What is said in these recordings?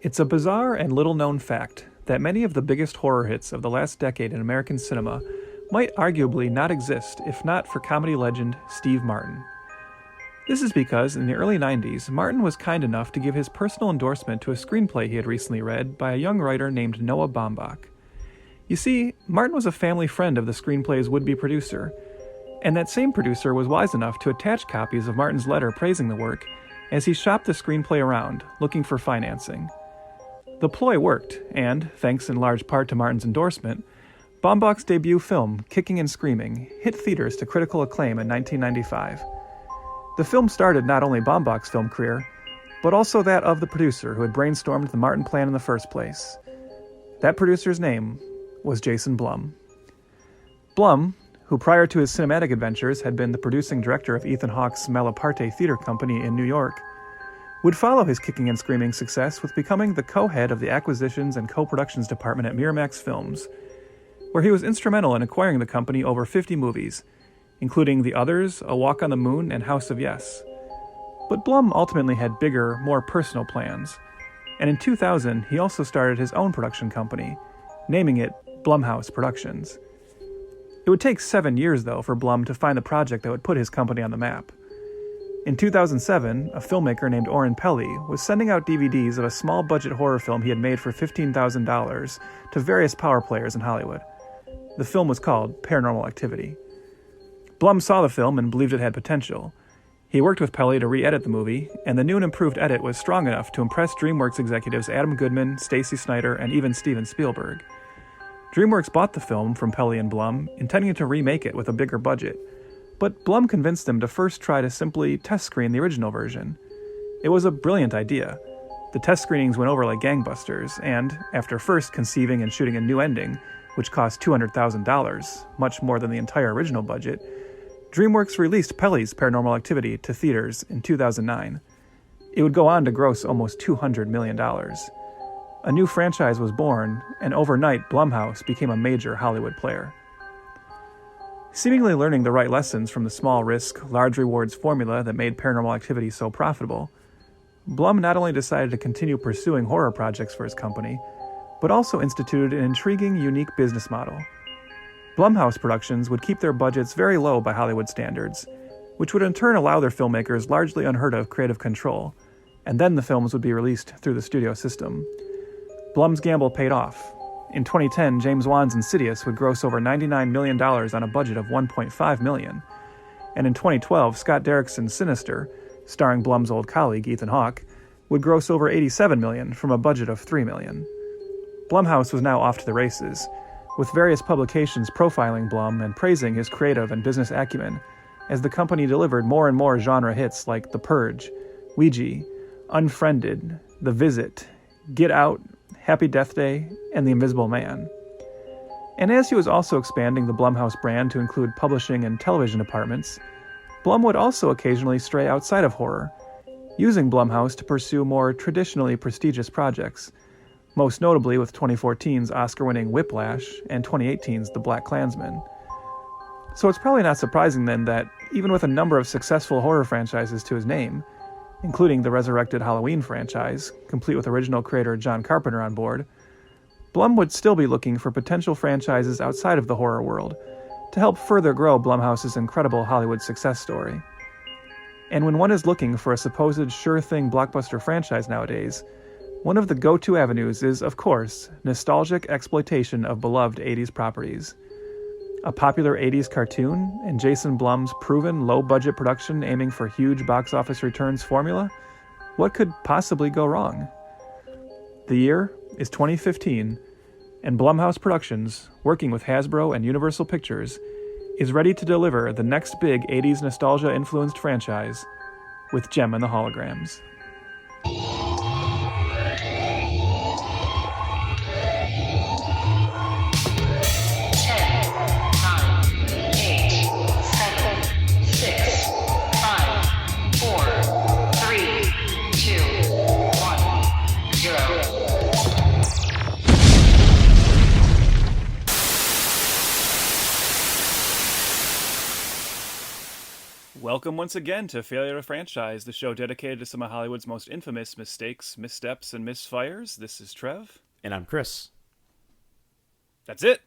It's a bizarre and little-known fact that many of the biggest horror hits of the last decade in American cinema might arguably not exist if not for comedy legend Steve Martin. This is because in the early 90s, Martin was kind enough to give his personal endorsement to a screenplay he had recently read by a young writer named Noah Baumbach. You see, Martin was a family friend of the screenplay's would-be producer, and that same producer was wise enough to attach copies of Martin's letter praising the work as he shopped the screenplay around, looking for financing. The ploy worked, and, thanks in large part to Martin's endorsement, Baumbach's debut film, Kicking and Screaming, hit theaters to critical acclaim in 1995. The film started not only Baumbach's film career, but also that of the producer who had brainstormed the Martin plan in the first place. That producer's name was Jason Blum. Blum, who prior to his cinematic adventures had been the producing director of Ethan Hawke's Malaparte Theater Company in New York, would follow his Kicking and Screaming success with becoming the co-head of the acquisitions and co-productions department at Miramax Films, where he was instrumental in acquiring the company over 50 movies, including The Others, A Walk on the Moon, and House of Yes. But Blum ultimately had bigger, more personal plans, and in 2000 he also started his own production company, naming it Blumhouse Productions. It would take 7 years, though, for Blum to find the project that would put his company on the map. In 2007, a filmmaker named Oren Peli was sending out DVDs of a small-budget horror film he had made for $15,000 to various power players in Hollywood. The film was called Paranormal Activity. Blum saw the film and believed it had potential. He worked with Peli to re-edit the movie, and the new and improved edit was strong enough to impress DreamWorks executives Adam Goodman, Stacy Snyder, and even Steven Spielberg. DreamWorks bought the film from Peli and Blum, intending to remake it with a bigger budget, but Blum convinced them to first try to simply test screen the original version. It was a brilliant idea. The test screenings went over like gangbusters, and, after first conceiving and shooting a new ending, which cost $200,000, much more than the entire original budget, DreamWorks released Peli's Paranormal Activity to theaters in 2009. It would go on to gross almost $200 million. A new franchise was born, and overnight Blumhouse became a major Hollywood player. Seemingly learning the right lessons from the small risk, large rewards formula that made Paranormal Activity so profitable, Blum not only decided to continue pursuing horror projects for his company, but also instituted an intriguing, unique business model. Blumhouse Productions would keep their budgets very low by Hollywood standards, which would in turn allow their filmmakers largely unheard of creative control, and then the films would be released through the studio system. Blum's gamble paid off. In 2010, James Wan's Insidious would gross over $99 million on a budget of $1.5 million. And in 2012, Scott Derrickson's Sinister, starring Blum's old colleague Ethan Hawke, would gross over $87 million from a budget of $3 million. Blumhouse was now off to the races, with various publications profiling Blum and praising his creative and business acumen, as the company delivered more and more genre hits like The Purge, Ouija, Unfriended, The Visit, Get Out, Happy Death Day, and The Invisible Man. And as he was also expanding the Blumhouse brand to include publishing and television departments, Blum would also occasionally stray outside of horror, using Blumhouse to pursue more traditionally prestigious projects, most notably with 2014's Oscar-winning Whiplash and 2018's The Black Klansman. So it's probably not surprising then that, even with a number of successful horror franchises to his name, including the resurrected Halloween franchise, complete with original creator John Carpenter on board, Blum would still be looking for potential franchises outside of the horror world to help further grow Blumhouse's incredible Hollywood success story. And when one is looking for a supposed sure-thing blockbuster franchise nowadays, one of the go-to avenues is, of course, nostalgic exploitation of beloved 80s properties. A popular 80s cartoon and Jason Blum's proven low-budget production aiming for huge box office returns formula? What could possibly go wrong? The year is 2015, and Blumhouse Productions, working with Hasbro and Universal Pictures, is ready to deliver the next big 80s nostalgia-influenced franchise with JEM and the Holograms. Welcome once again to Failure to Franchise, the show dedicated to some of Hollywood's most infamous mistakes, missteps, and misfires. This is Trev. And I'm Chris. That's it.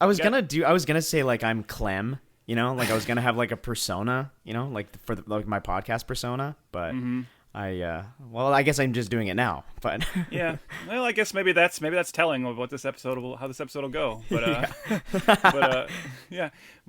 I was gonna say like I'm Clem, like I was gonna have like a persona, like for like my podcast persona, but I guess I'm just doing it now. But yeah, well, I guess maybe that's telling of what how this episode will go. But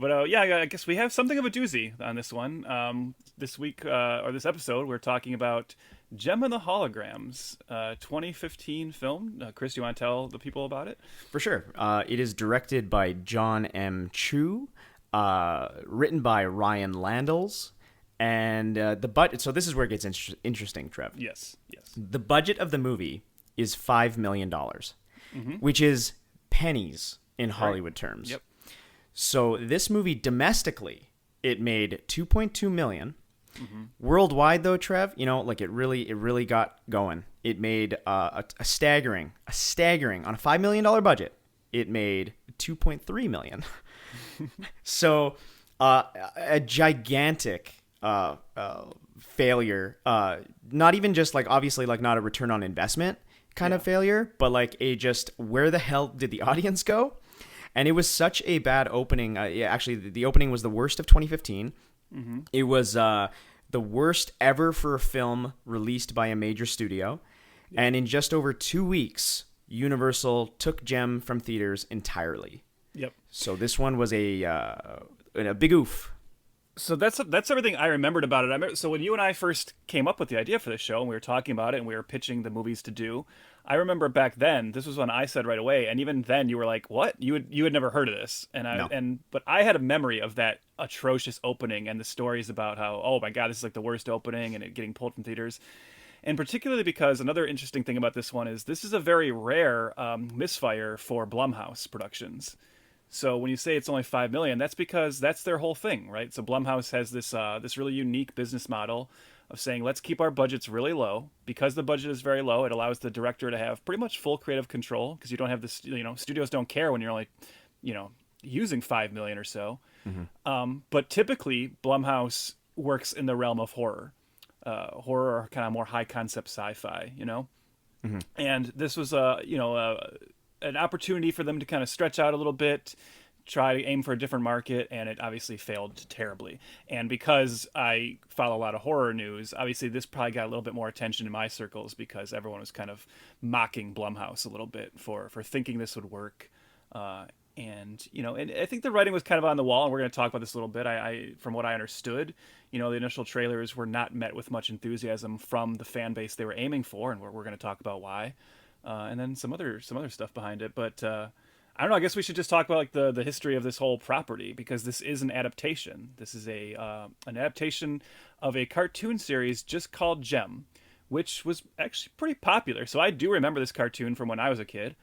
I guess we have something of a doozy on this one. This week or this episode, we're talking about JEM the Holograms, 2015 film. Chris, you want to tell the people about it? For sure. It is directed by John M. Chu, written by Ryan Landels. And the budget. So this is where it gets interesting, Trev. Yes. The budget of the movie is $5 million, which is pennies in Hollywood terms. Yep. So this movie domestically, it made $2.2 million. Worldwide, though, Trev, like it really got going. It made a staggering on a $5 million budget. It made $2.3 million. So a gigantic failure, not even just like obviously like not a return on investment kind of failure, but like where the hell did the audience go? And it was such a bad opening. Actually, the opening was the worst of 2015. It was the worst ever for a film released by a major studio. And in just over 2 weeks, Universal took JEM from theaters entirely. Yep. So this one was a big oof. So that's everything I remembered about it. So when you and I first came up with the idea for this show, and we were talking about it, and we were pitching the movies to do, I remember back then, this was when I said right away, and even then you were like, "What? You had never heard of this?" But I had a memory of that atrocious opening and the stories about how, oh my god, this is like the worst opening, and it getting pulled from theaters. And particularly because another interesting thing about this one is this is a very rare misfire for Blumhouse Productions. So when you say it's only $5 million, that's because that's their whole thing, right? So Blumhouse has this really unique business model of saying, let's keep our budgets really low. Because the budget is very low, it allows the director to have pretty much full creative control, because you don't have this, studios don't care when you're only, using $5 million or so. But typically Blumhouse works in the realm of horror or kind of more high concept sci-fi, And this was an opportunity for them to kind of stretch out a little bit, try to aim for a different market, and it obviously failed terribly. And because I follow a lot of horror news, obviously this probably got a little bit more attention in my circles because everyone was kind of mocking Blumhouse a little bit for thinking this would work. And I think the writing was kind of on the wall, and we're going to talk about this a little bit. I from what I understood, the initial trailers were not met with much enthusiasm from the fan base they were aiming for, and we're going to talk about why. And then some other stuff behind it, but I don't know. I guess we should just talk about like the history of this whole property, because this is an adaptation. This is an adaptation of a cartoon series just called JEM, which was actually pretty popular. So I do remember this cartoon from when I was a kid.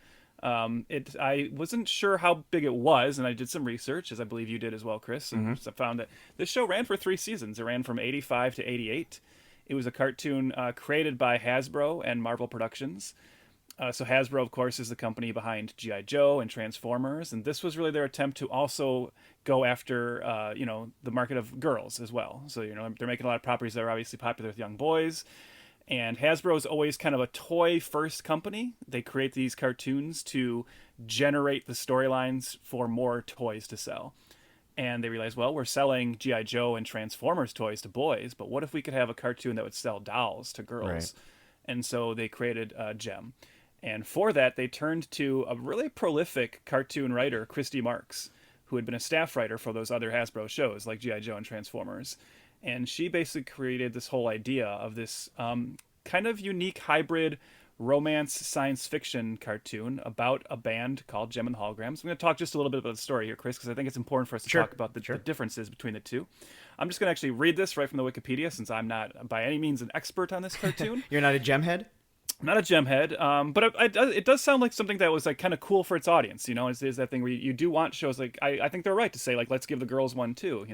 I wasn't sure how big it was, and I did some research, as I believe you did as well, Chris. And I found that this show ran for 3 seasons. It ran from 85 to 88. It was a cartoon created by Hasbro and Marvel Productions. So Hasbro, of course, is the company behind G.I. Joe and Transformers, and this was really their attempt to also go after, the market of girls as well. So, they're making a lot of properties that are obviously popular with young boys, and Hasbro is always kind of a toy-first company. They create these cartoons to generate the storylines for more toys to sell. And they realized, well, we're selling G.I. Joe and Transformers toys to boys, but what if we could have a cartoon that would sell dolls to girls? Right. And so they created JEM. And for that, they turned to a really prolific cartoon writer, Christy Marks, who had been a staff writer for those other Hasbro shows like G.I. Joe and Transformers. And she basically created this whole idea of this kind of unique hybrid romance science fiction cartoon about a band called JEM the Holograms. I'm going to talk just a little bit about the story here, Chris, because I think it's important for us to talk about the differences between the two. I'm just going to actually read this right from the Wikipedia, since I'm not by any means an expert on this cartoon. You're not a JEM head? Not a JEM head, but it does sound like something that was like kind of cool for its audience. Is that thing where you do want shows like I think they're right to say like let's give the girls one too.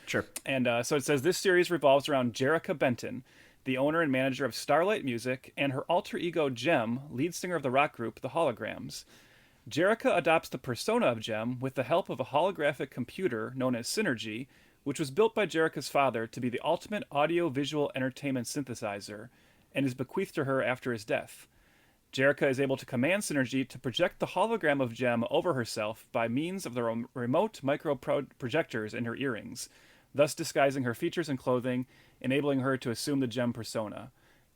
Sure. And so it says this series revolves around Jerrica Benton, the owner and manager of Starlight Music, and her alter ego JEM, lead singer of the rock group The Holograms. Jerrica adopts the persona of JEM with the help of a holographic computer known as Synergy, which was built by Jerrica's father to be the ultimate audio-visual entertainment synthesizer and is bequeathed to her after his death. Jerrica is able to command Synergy to project the hologram of Jem over herself by means of the remote micro-projectors in her earrings, thus disguising her features and clothing, enabling her to assume the Jem persona.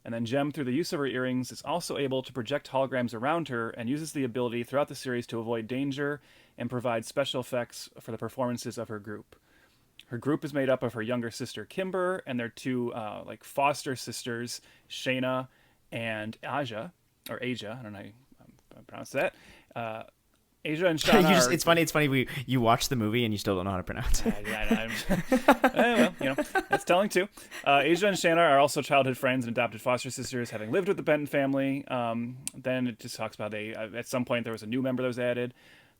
And then Jem, through the use of her earrings, is also able to project holograms around her and uses the ability throughout the series to avoid danger and provide special effects for the performances of her group. Her group is made up of her younger sister Kimber and their two foster sisters, Shayna and Aja. Or Asia, I don't know how you pronounce that. Asia and Shana It's funny. You watch the movie and you still don't know how to pronounce it. Well, that's telling too. Asia and Shana are also childhood friends and adopted foster sisters, having lived with the Benton family. Then it just talks about at some point there was a new member that was added.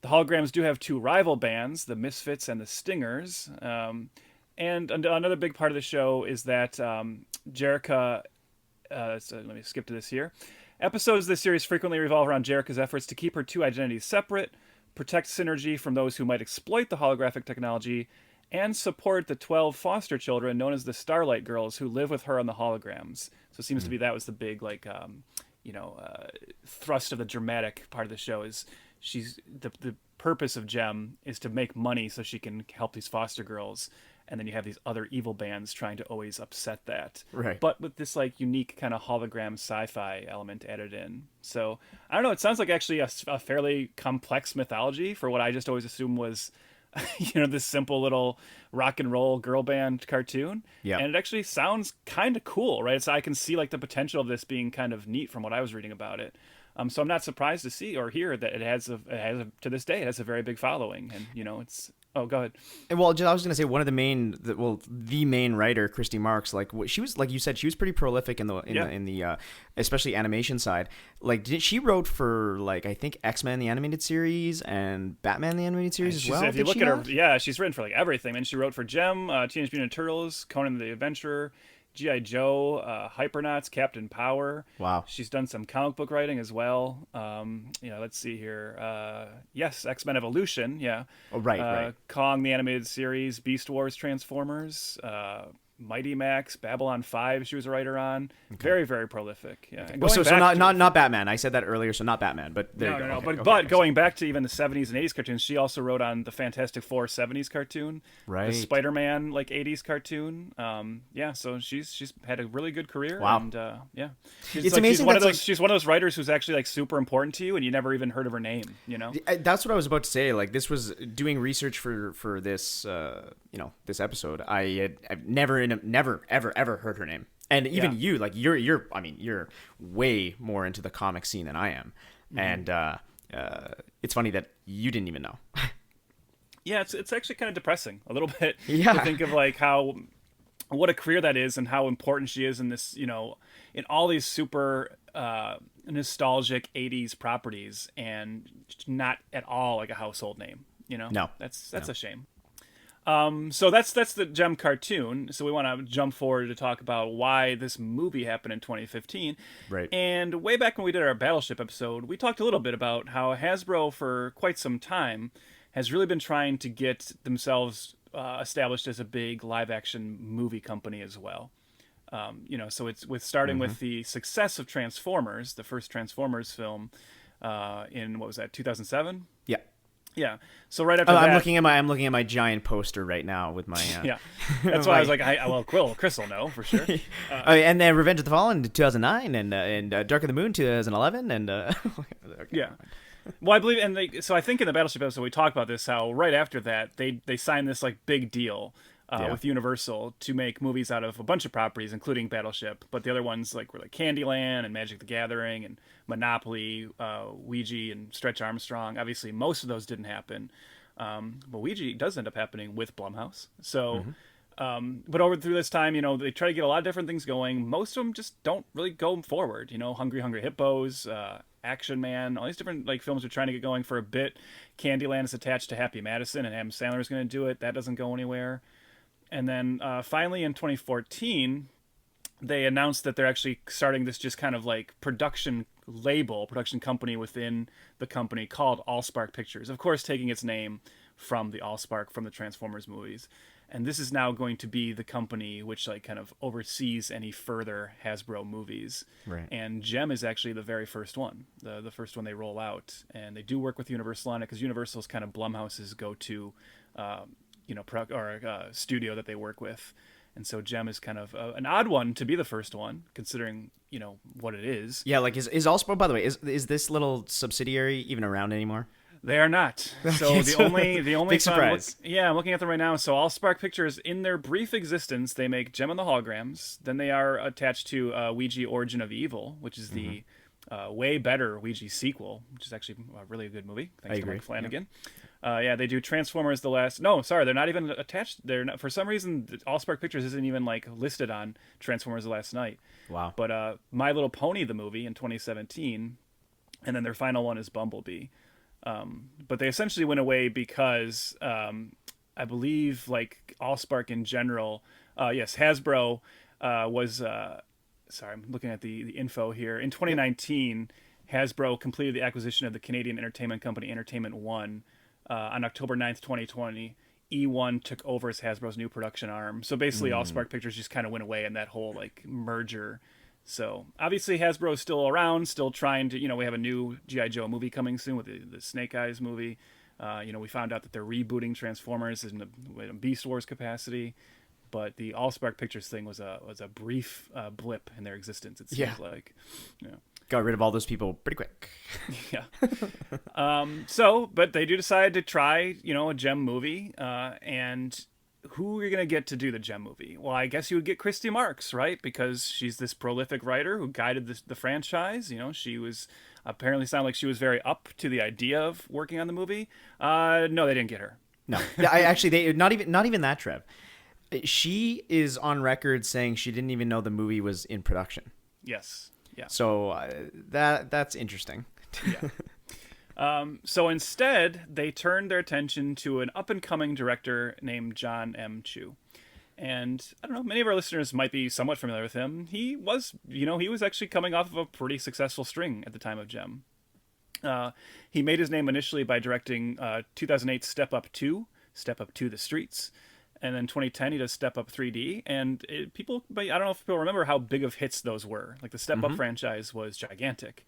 The holograms do have two rival bands, the Misfits and the Stingers. And another big part of the show is that Jerrica. So let me skip to this here. Episodes of this series frequently revolve around Jerrica's efforts to keep her two identities separate, protect Synergy from those who might exploit the holographic technology, and support the 12 foster children known as the Starlight Girls who live with her on the holograms. So it seems to be that was the big thrust of the dramatic part of the show is she's the purpose of Jem is to make money so she can help these foster girls. And then you have these other evil bands trying to always upset that. Right. But with this unique kind of hologram sci-fi element added in. So, I don't know, it sounds like actually a fairly complex mythology for what I just always assumed was, this simple little rock and roll girl band cartoon. Yeah. And it actually sounds kind of cool, right? So I can see the potential of this being kind of neat from what I was reading about it. So I'm not surprised to see or hear that it has to this day, it has a very big following. And, it's... Oh, go ahead. Well, I was going to say one of the main writer, Christy Marks, she was, like you said, she was pretty prolific in the especially animation side. She wrote for I think X-Men the animated series and Batman the animated series as well. If you look at her, she's written for everything. And she wrote for Jem, Teenage Mutant Ninja Turtles, Conan the Adventurer, G.I. Joe, Hypernauts, Captain Power. Wow. She's done some comic book writing as well. Let's see here. Yes, X-Men Evolution, yeah. Oh, right. Kong, the animated series, Beast Wars, Transformers, Mighty Max, Babylon 5 she was a writer on. Okay. Very, very prolific. Yeah. Well, so not Batman. I said that earlier, so not Batman, but there you go. No. But going back to even the 70s and 80s cartoons, she also wrote on the Fantastic Four 70s cartoon. Right. The Spider-Man 80s cartoon. So she's had a really good career. Wow. And It's amazing. She's one of those writers who's actually super important to you and you never even heard of her name, That's what I was about to say. This was doing research for this this episode. I've never ever heard her name. And even you, you're way more into the comic scene than I am. Mm-hmm. And it's funny that you didn't even know. Yeah, it's actually kind of depressing a little bit to think of what a career that is and how important she is in this, in all these super nostalgic 80s properties and not at all a household name, No. That's a shame. So that's the Jem cartoon. So we want to jump forward to talk about why this movie happened in 2015. Right. And way back when we did our Battleship episode, we talked a little bit about how Hasbro for quite some time has really been trying to get themselves established as a big live-action movie company as well. So it's starting with the success of Transformers, the first Transformers film in, 2007? Yeah. Yeah. So right after that, I'm looking at my giant poster right now with my yeah. That's why I was like, Chris will know for sure. And then Revenge of the Fallen 2009 and Dark of the Moon 2011 and yeah. Well, I believe, so I think in the Battleship episode we talked about this, how right after that they signed this big deal with Universal to make movies out of a bunch of properties, including Battleship, but the other ones were Candyland and Magic the Gathering and Monopoly, Ouija and Stretch Armstrong. Obviously, most of those didn't happen, but Ouija does end up happening with Blumhouse. So, but over through this time, they try to get a lot of different things going. Most of them just don't really go forward. Hungry Hungry Hippos, Action Man, all these different films are trying to get going for a bit. Candyland is attached to Happy Madison, and Adam Sandler is going to do it. That doesn't go anywhere. And then finally in 2014, they announced that they're actually starting this just kind of production company within the company called Allspark Pictures. Of course, taking its name from the Allspark from the Transformers movies. and this is now going to be the company which like kind of oversees any further Hasbro movies. Right. And JEM is actually the very first one, the first one they roll out, and they do work with Universal on it because Universal is kind of Blumhouse's go-to, studio that they work with. And so JEM is kind of an odd one to be the first one, considering what it is. Yeah, like is Allspark, by the way, is this little subsidiary even around anymore? They are not. So the only big surprise. I'm looking at them right now. So Allspark Pictures, in their brief existence, they make JEM and the Holograms. Then they are attached to Ouija Origin of Evil, which is the way better Ouija sequel, which is actually a really good movie. Thanks to Mike Flanagan. They do Transformers: The Last. No, sorry, they're not even attached. They're not, for some reason, Allspark Pictures isn't even like listed on Transformers: The Last Night. Wow. But My Little Pony, the movie in 2017, and then their final one is Bumblebee. But they essentially went away because I believe like Allspark in general. Hasbro was. Sorry, I'm looking at the info here. In 2019, Hasbro completed the acquisition of the Canadian entertainment company Entertainment One. On October 9th, 2020, E1 took over as Hasbro's new production arm. So basically, Allspark Pictures just kind of went away in that whole like merger. So obviously, Hasbro is still around, still trying to. We have a new G.I. Joe movie coming soon with the Snake Eyes movie. We found out that they're rebooting Transformers in a Beast Wars capacity. But the Allspark Pictures thing was a brief blip in their existence. It seems like. Got rid of all those people pretty quick. Yeah. But they do decide to try, a JEM movie. And who are you going to get to do the JEM movie? Well, I guess you would get Christy Marks, right? Because she's this prolific writer who guided the franchise. She was apparently sounded like she was very up to the idea of working on the movie. No, they didn't get her. No, they not even that, Trev. She is on record saying she didn't even know the movie was in production. Yes. Yeah. So that's interesting. Yeah. So instead, they turned their attention to an up-and-coming director named John M. Chu. And I don't know, many of our listeners might be somewhat familiar with him. He was actually coming off of a pretty successful string at the time of JEM. He made his name initially by directing 2008's Step Up 2, Step Up to the Streets. And then 2010, he does Step Up 3D. And I don't know if people remember how big of hits those were. Like the Step Up franchise was gigantic.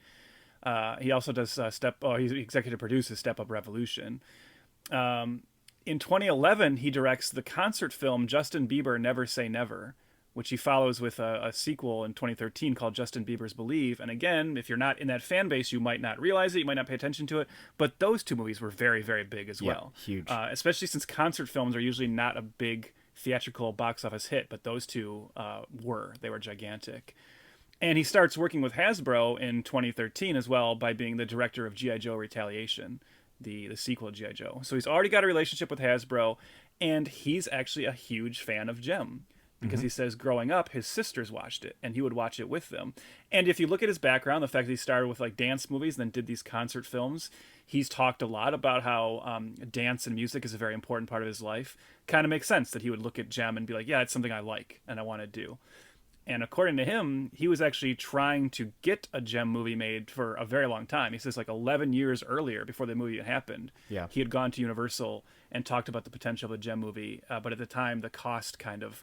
He also does he executive produces Step Up Revolution. In 2011, he directs the concert film Justin Bieber Never Say Never, which he follows with a sequel in 2013 called Justin Bieber's Believe. And again, if you're not in that fan base, you might not realize it, you might not pay attention to it, but those two movies were very, very big as well. Huge. Especially since concert films are usually not a big theatrical box office hit, but those two they were gigantic. And he starts working with Hasbro in 2013 as well by being the director of G.I. Joe Retaliation, the sequel to G.I. Joe. So he's already got a relationship with Hasbro, and he's actually a huge fan of JEM. Because he says growing up, his sisters watched it, and he would watch it with them. And if you look at his background, the fact that he started with like dance movies and then did these concert films, he's talked a lot about how dance and music is a very important part of his life. Kind of makes sense that he would look at JEM and be like, yeah, it's something I like and I want to do. And according to him, he was actually trying to get a JEM movie made for a very long time. He says like 11 years earlier, before the movie happened, he had gone to Universal and talked about the potential of a JEM movie. But at the time, the cost kind of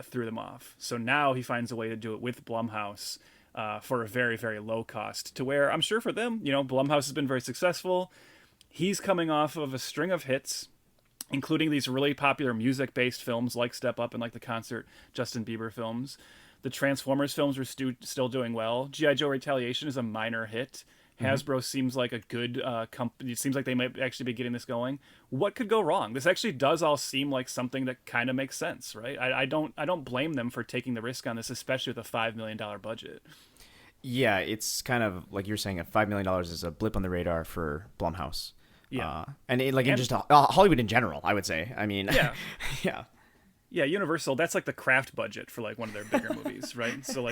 threw them off. So now he finds a way to do it with Blumhouse for a very, very low cost, to where I'm sure for them, Blumhouse has been very successful. He's coming off of a string of hits, including these really popular music-based films like Step Up and like the concert Justin Bieber films. The Transformers films are still doing well. G.I. Joe Retaliation is a minor hit. Hasbro seems like a good company. It seems like they might actually be getting this going. What could go wrong? This actually does all seem like something that kind of makes sense, right? I don't blame them for taking the risk on this, especially with a $5 million budget. Yeah, it's kind of like you're saying, $5 million is a blip on the radar for Blumhouse. Yeah, in just Hollywood in general, I would say. I mean, yeah. Yeah, Universal, that's like the craft budget for like one of their bigger movies, right? So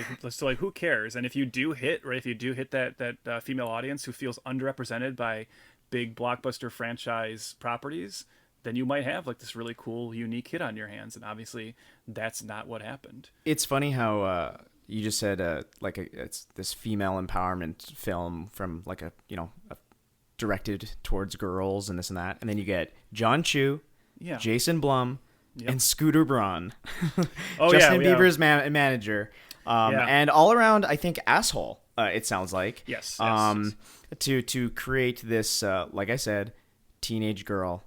who cares? And if you do hit, right, if you do hit that female audience who feels underrepresented by big blockbuster franchise properties, then you might have like this really cool, unique hit on your hands. And obviously that's not what happened. It's funny how you just said it's this female empowerment film from like a directed towards girls and this and that. And then you get John Chu, Jason Blum, and Scooter Braun, Oh, Justin yeah. Bieber's manager, and all around, I think, asshole. It sounds like Yes. to create this, like I said, teenage girl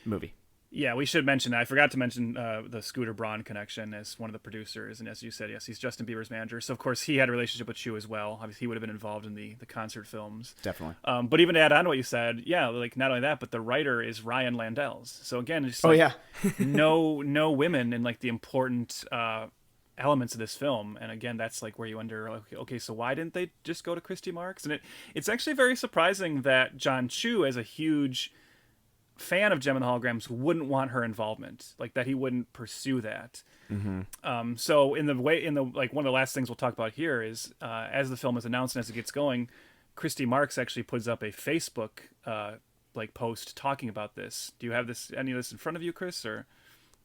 movie. Yeah, we should mention that. I forgot to mention the Scooter Braun connection as one of the producers. And as you said, yes, he's Justin Bieber's manager. So, of course, he had a relationship with Chu as well. Obviously, he would have been involved in the concert films. Definitely. But even to add on to what you said, yeah, like not only that, but the writer is Ryan Landells. So, again, it's just like, no women in like the important elements of this film. And again, that's like where you wonder, okay, so why didn't they just go to Christy Marks? And it's actually very surprising that John Chu, as a huge fan of Gem and the Holograms, wouldn't want her involvement, like that he wouldn't pursue that. So one of the last things we'll talk about here is as the film is announced and as it gets going, Christy Marks actually puts up a Facebook post talking about this. Do you have any of this in front of you, Chris? Or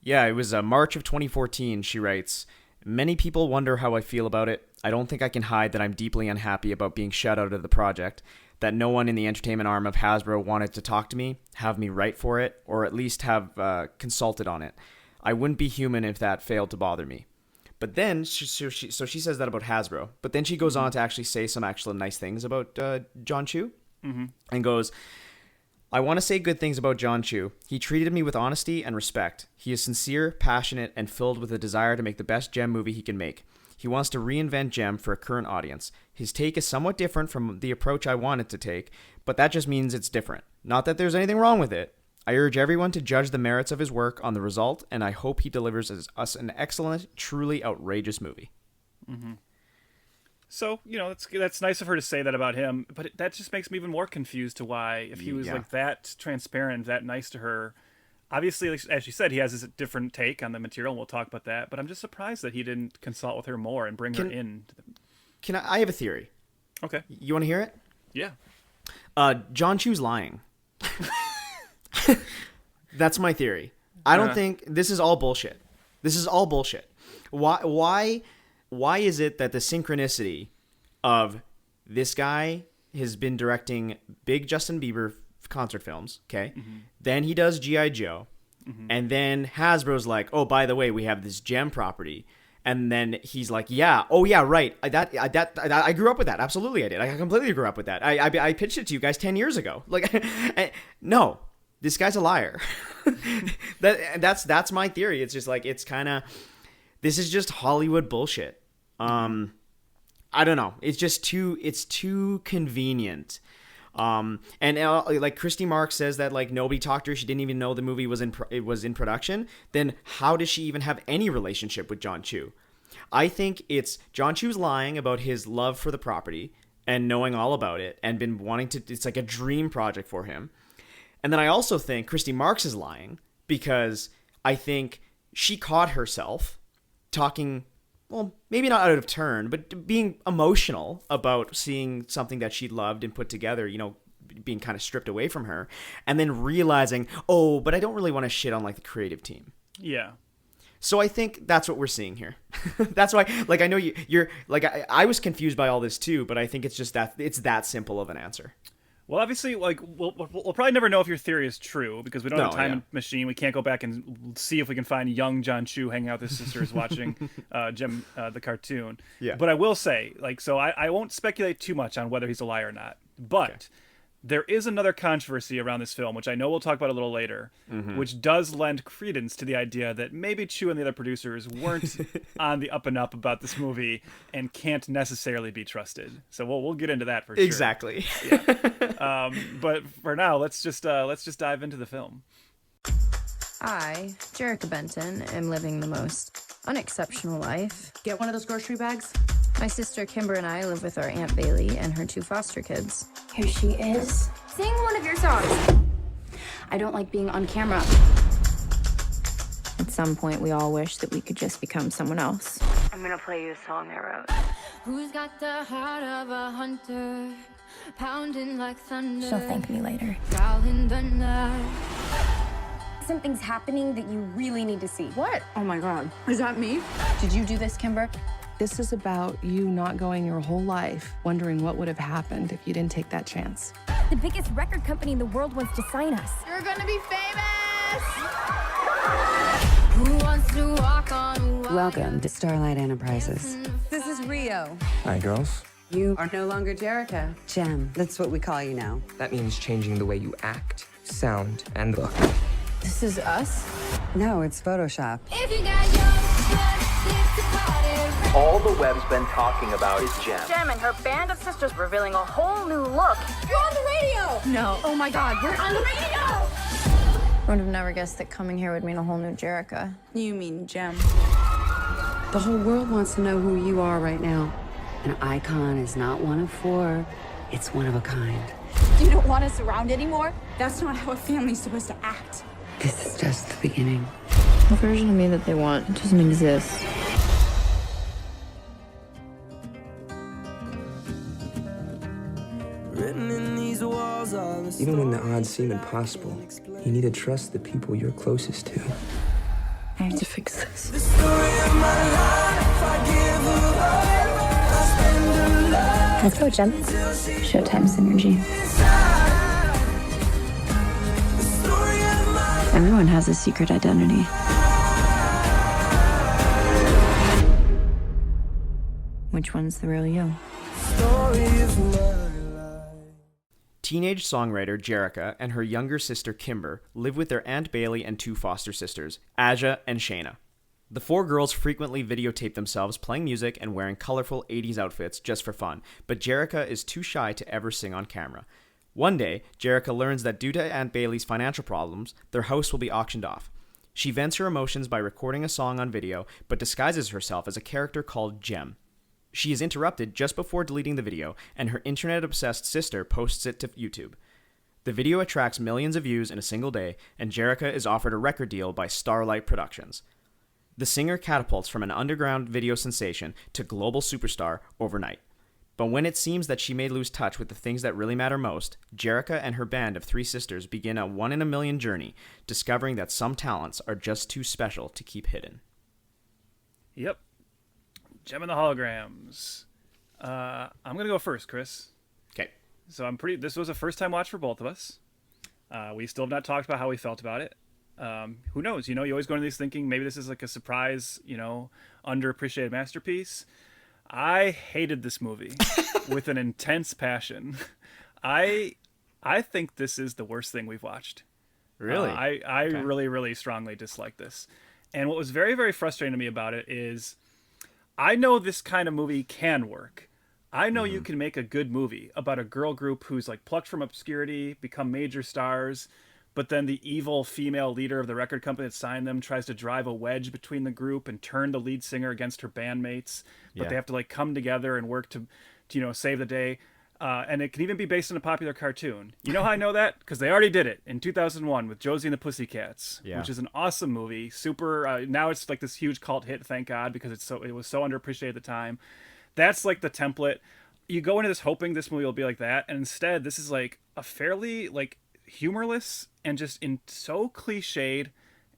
Yeah, it was March of 2014. She writes, "Many people wonder how I feel about it. I don't think I can hide that I'm deeply unhappy about being shut out of the project, that no one in the entertainment arm of Hasbro wanted to talk to me, have me write for it, or at least have consulted on it. I wouldn't be human if that failed to bother me." But then, she says that about Hasbro. But then she goes on to actually say some actual nice things about John Chu. And goes, "I want to say good things about John Chu. He treated me with honesty and respect. He is sincere, passionate, and filled with a desire to make the best Gem movie he can make. He wants to reinvent Gem for a current audience. His take is somewhat different from the approach I wanted to take, but that just means it's different. Not that there's anything wrong with it. I urge everyone to judge the merits of his work on the result, and I hope he delivers us an excellent, truly outrageous movie." So, that's nice of her to say that about him, but that just makes me even more confused to why, if he was like that transparent, that nice to her. Obviously, as she said, he has this different take on the material, and we'll talk about that. But I'm just surprised that he didn't consult with her more and bring her in. I have a theory. Okay. You want to hear it? Yeah. John Chu's lying. That's my theory. I don't think this is all bullshit. This is all bullshit. Why is it that the synchronicity of this guy has been directing big Justin Bieber concert films, okay? Then he does G.I. Joe, and then Hasbro's like, "Oh, by the way, we have this Gem property," and then he's like, "Yeah, oh yeah, right. I grew up with that. Absolutely, I did. I completely grew up with that. I pitched it to you guys 10 years ago." Like, no, this guy's a liar. That's my theory. It's just like this is just Hollywood bullshit. I don't know. It's just too convenient. Like Christy Marks says that like nobody talked to her. She didn't even know the movie was in production. Then how does she even have any relationship with John Chu? I think it's John Chu's lying about his love for the property and knowing all about it and been wanting to. It's like a dream project for him. And then I also think Christy Marks is lying because I think she caught herself talking, well, maybe not out of turn, but being emotional about seeing something that she loved and put together, being kind of stripped away from her, and then realizing, oh, but I don't really want to shit on like the creative team. Yeah. So I think that's what we're seeing here. That's why, like, I know you're like, I was confused by all this too, but I think it's just that it's that simple of an answer. Well, obviously, like we'll probably never know if your theory is true because we don't have a time machine. We can't go back and see if we can find young John Chu hanging out with his sisters watching Gem the cartoon. Yeah. But I will say, so I won't speculate too much on whether he's a liar or not. But there is another controversy around this film, which I know we'll talk about a little later, which does lend credence to the idea that maybe Chu and the other producers weren't on the up and up about this movie and can't necessarily be trusted. So we'll get into that for sure. Exactly. Yeah. But for now, let's just dive into the film. I, Jerica Benton, am living the most unexceptional life. Get one of those grocery bags. My sister Kimber and I live with our Aunt Bailey and her 2 foster kids. Here she is. Sing one of your songs. I don't like being on camera. At some point, we all wish that we could just become someone else. I'm gonna play you a song I wrote. Who's got the heart of a hunter, pounding like thunder? She'll thank me later. Growling the night. Something's happening that you really need to see. What? Oh my God. Is that me? Did you do this, Kimber? This is about you not going your whole life wondering what would have happened if you didn't take that chance. The biggest record company in the world wants to sign us. You're gonna be famous! Welcome to Starlight Enterprises. This is Rio. Hi, girls. You are no longer Jerica. Jem, that's what we call you now. That means changing the way you act, sound, and look. This is us? No, it's Photoshop. All the web's been talking about is Jem. Jem and her band of sisters revealing a whole new look. You're on the radio! No. Oh my god, we're on the radio! Would have never guessed that coming here would mean a whole new Jerica. You mean Jem. The whole world wants to know who you are right now. An icon is not one of four, it's one of a kind. You don't want us around anymore? That's not how a family's supposed to act. This is just the beginning. The version of me that they want doesn't exist. Even when the odds seem impossible, you need to trust the people you're closest to. I have to fix this. Let's go, Jem. Showtime synergy. Everyone has a secret identity. Which one's the real you? Teenage songwriter Jerica and her younger sister Kimber live with their Aunt Bailey and two foster sisters, Aja and Shayna. The four girls frequently videotape themselves playing music and wearing colorful 80s outfits just for fun, but Jerica is too shy to ever sing on camera. One day, Jerica learns that due to Aunt Bailey's financial problems, their house will be auctioned off. She vents her emotions by recording a song on video, but disguises herself as a character called Jem. She is interrupted just before deleting the video, and her internet-obsessed sister posts it to YouTube. The video attracts millions of views in a single day, and Jerica is offered a record deal by Starlight Productions. The singer catapults from an underground video sensation to global superstar overnight. But when it seems that she may lose touch with the things that really matter most, Jerica and her band of three sisters begin a one-in-a-million journey, discovering that some talents are just too special to keep hidden. Yep. Gem and the Holograms. I'm gonna go first, Chris. Okay. So this was a first time watch for both of us. We still have not talked about how we felt about it. Who knows? You always go into these thinking maybe this is like a surprise, underappreciated masterpiece. I hated this movie with an intense passion. I think this is the worst thing we've watched. Really? I really, really strongly dislike this. And what was very, very frustrating to me about it is I know this kind of movie can work. I know you can make a good movie about a girl group who's like plucked from obscurity, become major stars, but then the evil female leader of the record company that signed them tries to drive a wedge between the group and turn the lead singer against her bandmates. But they have to like come together and work to save the day. And it can even be based on a popular cartoon. You know how I know that? Because they already did it in 2001 with Josie and the Pussycats, which is an awesome movie. Super. Now it's like this huge cult hit, thank God, because it was so underappreciated at the time. That's like the template. You go into this hoping this movie will be like that, and instead this is like a fairly like humorless and just so cliched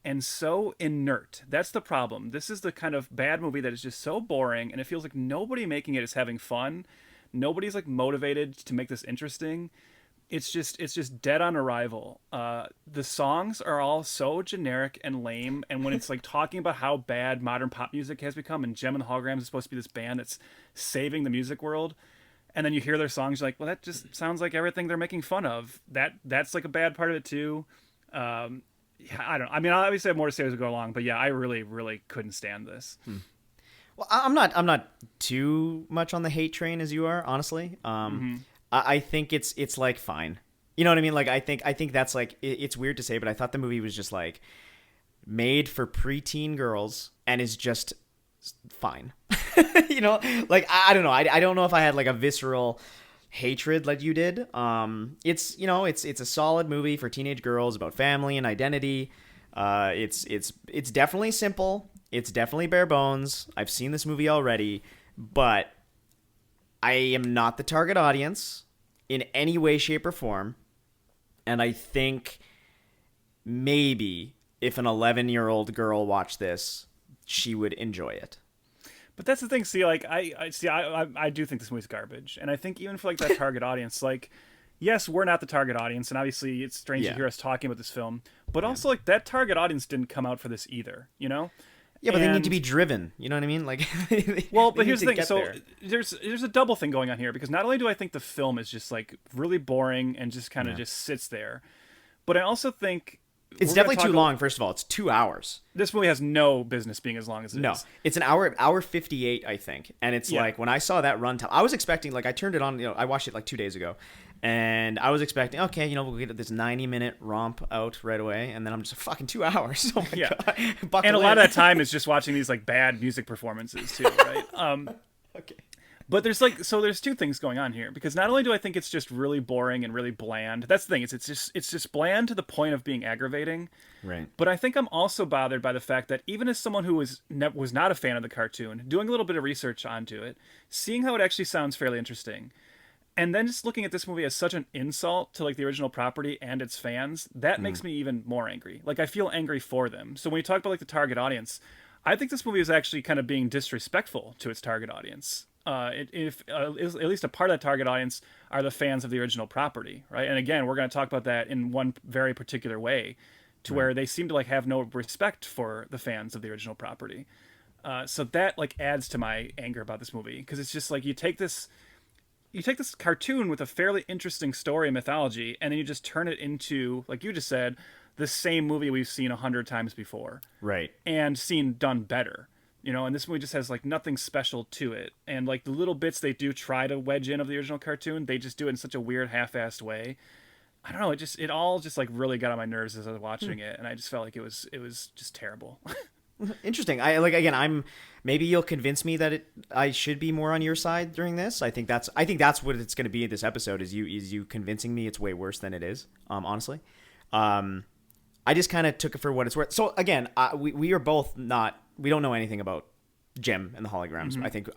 and so inert. That's the problem. This is the kind of bad movie that is just so boring, and it feels like nobody making it is having fun. Nobody's like motivated to make this interesting. It's just dead on arrival. The songs are all so generic and lame, and when it's like talking about how bad modern pop music has become, and Gem and the Holograms is supposed to be this band that's saving the music world, and then you hear their songs, you're like, well, that just sounds like everything they're making fun of. That's like a bad part of it too. I obviously have more to say as we go along, but yeah, I really, really couldn't stand this. Well, I'm not too much on the hate train as you are, honestly. I think it's like fine. You know what I mean? Like I think that's like it's weird to say, but I thought the movie was just like made for preteen girls and is just fine. Like I don't know. I don't know if I had like a visceral hatred like you did. It's a solid movie for teenage girls about family and identity. It's definitely simple. It's definitely bare bones. I've seen this movie already, but I am not the target audience in any way, shape, or form. And I think maybe if an 11-year-old girl watched this, she would enjoy it. But that's the thing. See, like I do think this movie's garbage, and I think even for like that target audience, like yes, we're not the target audience, and obviously it's strange to Yeah. hear us talking about this film, but also like that target audience didn't come out for this either, you know? Yeah, but they need to And- be driven. You know what I mean? Like, Well, they but need here's to the thing. get So there. there's a double thing going on here, because not only do I think the film is just like really boring and just kind of just sits there, but I also think It's we're gonna definitely talk too a- long. First of all, it's 2 hours. This movie has no business being as long as it No, is. it's an hour 58, I think. And it's Yeah. like, when I saw that runtime, I was expecting, like, I turned it on, I watched it like 2 days ago. And I was expecting, okay, we'll get this 90-minute romp out right away. And then I'm just fucking 2 hours. Oh my Yeah. God. Buckle And a lot in. of that time is just watching these like bad music performances too, right? Okay. But there's there's two things going on here, because not only do I think it's just really boring and really bland. That's the thing. It's just bland to the point of being aggravating. Right. But I think I'm also bothered by the fact that even as someone who was not a fan of the cartoon, doing a little bit of research onto it, seeing how it actually sounds fairly interesting, and then just looking at this movie as such an insult to like the original property and its fans, that makes me even more angry. Like, I feel angry for them. So when you talk about like the target audience, I think this movie is actually kind of being disrespectful to its target audience. If at least a part of that target audience are the fans of the original property, right? And again, we're going to talk about that in one very particular way, to where they seem to like have no respect for the fans of the original property. So that like adds to my anger about this movie, because it's just like you take this cartoon with a fairly interesting story and mythology, and then you just turn it into, like you just said, the same movie we've seen 100 times before, Right. and seen done better. And this movie just has like nothing special to it, and like the little bits they do try to wedge in of the original cartoon, they just do it in such a weird half-assed way. I don't know, it all just like really got on my nerves as I was watching it, and I just felt like it was just terrible. Interesting. Maybe you'll convince me that I should be more on your side during this. I think that's what it's going to be in this episode, is you convincing me it's way worse than it is. Honestly, I just kind of took it for what it's worth. So again, we are both not. We don't know anything about JEM and the holograms. I think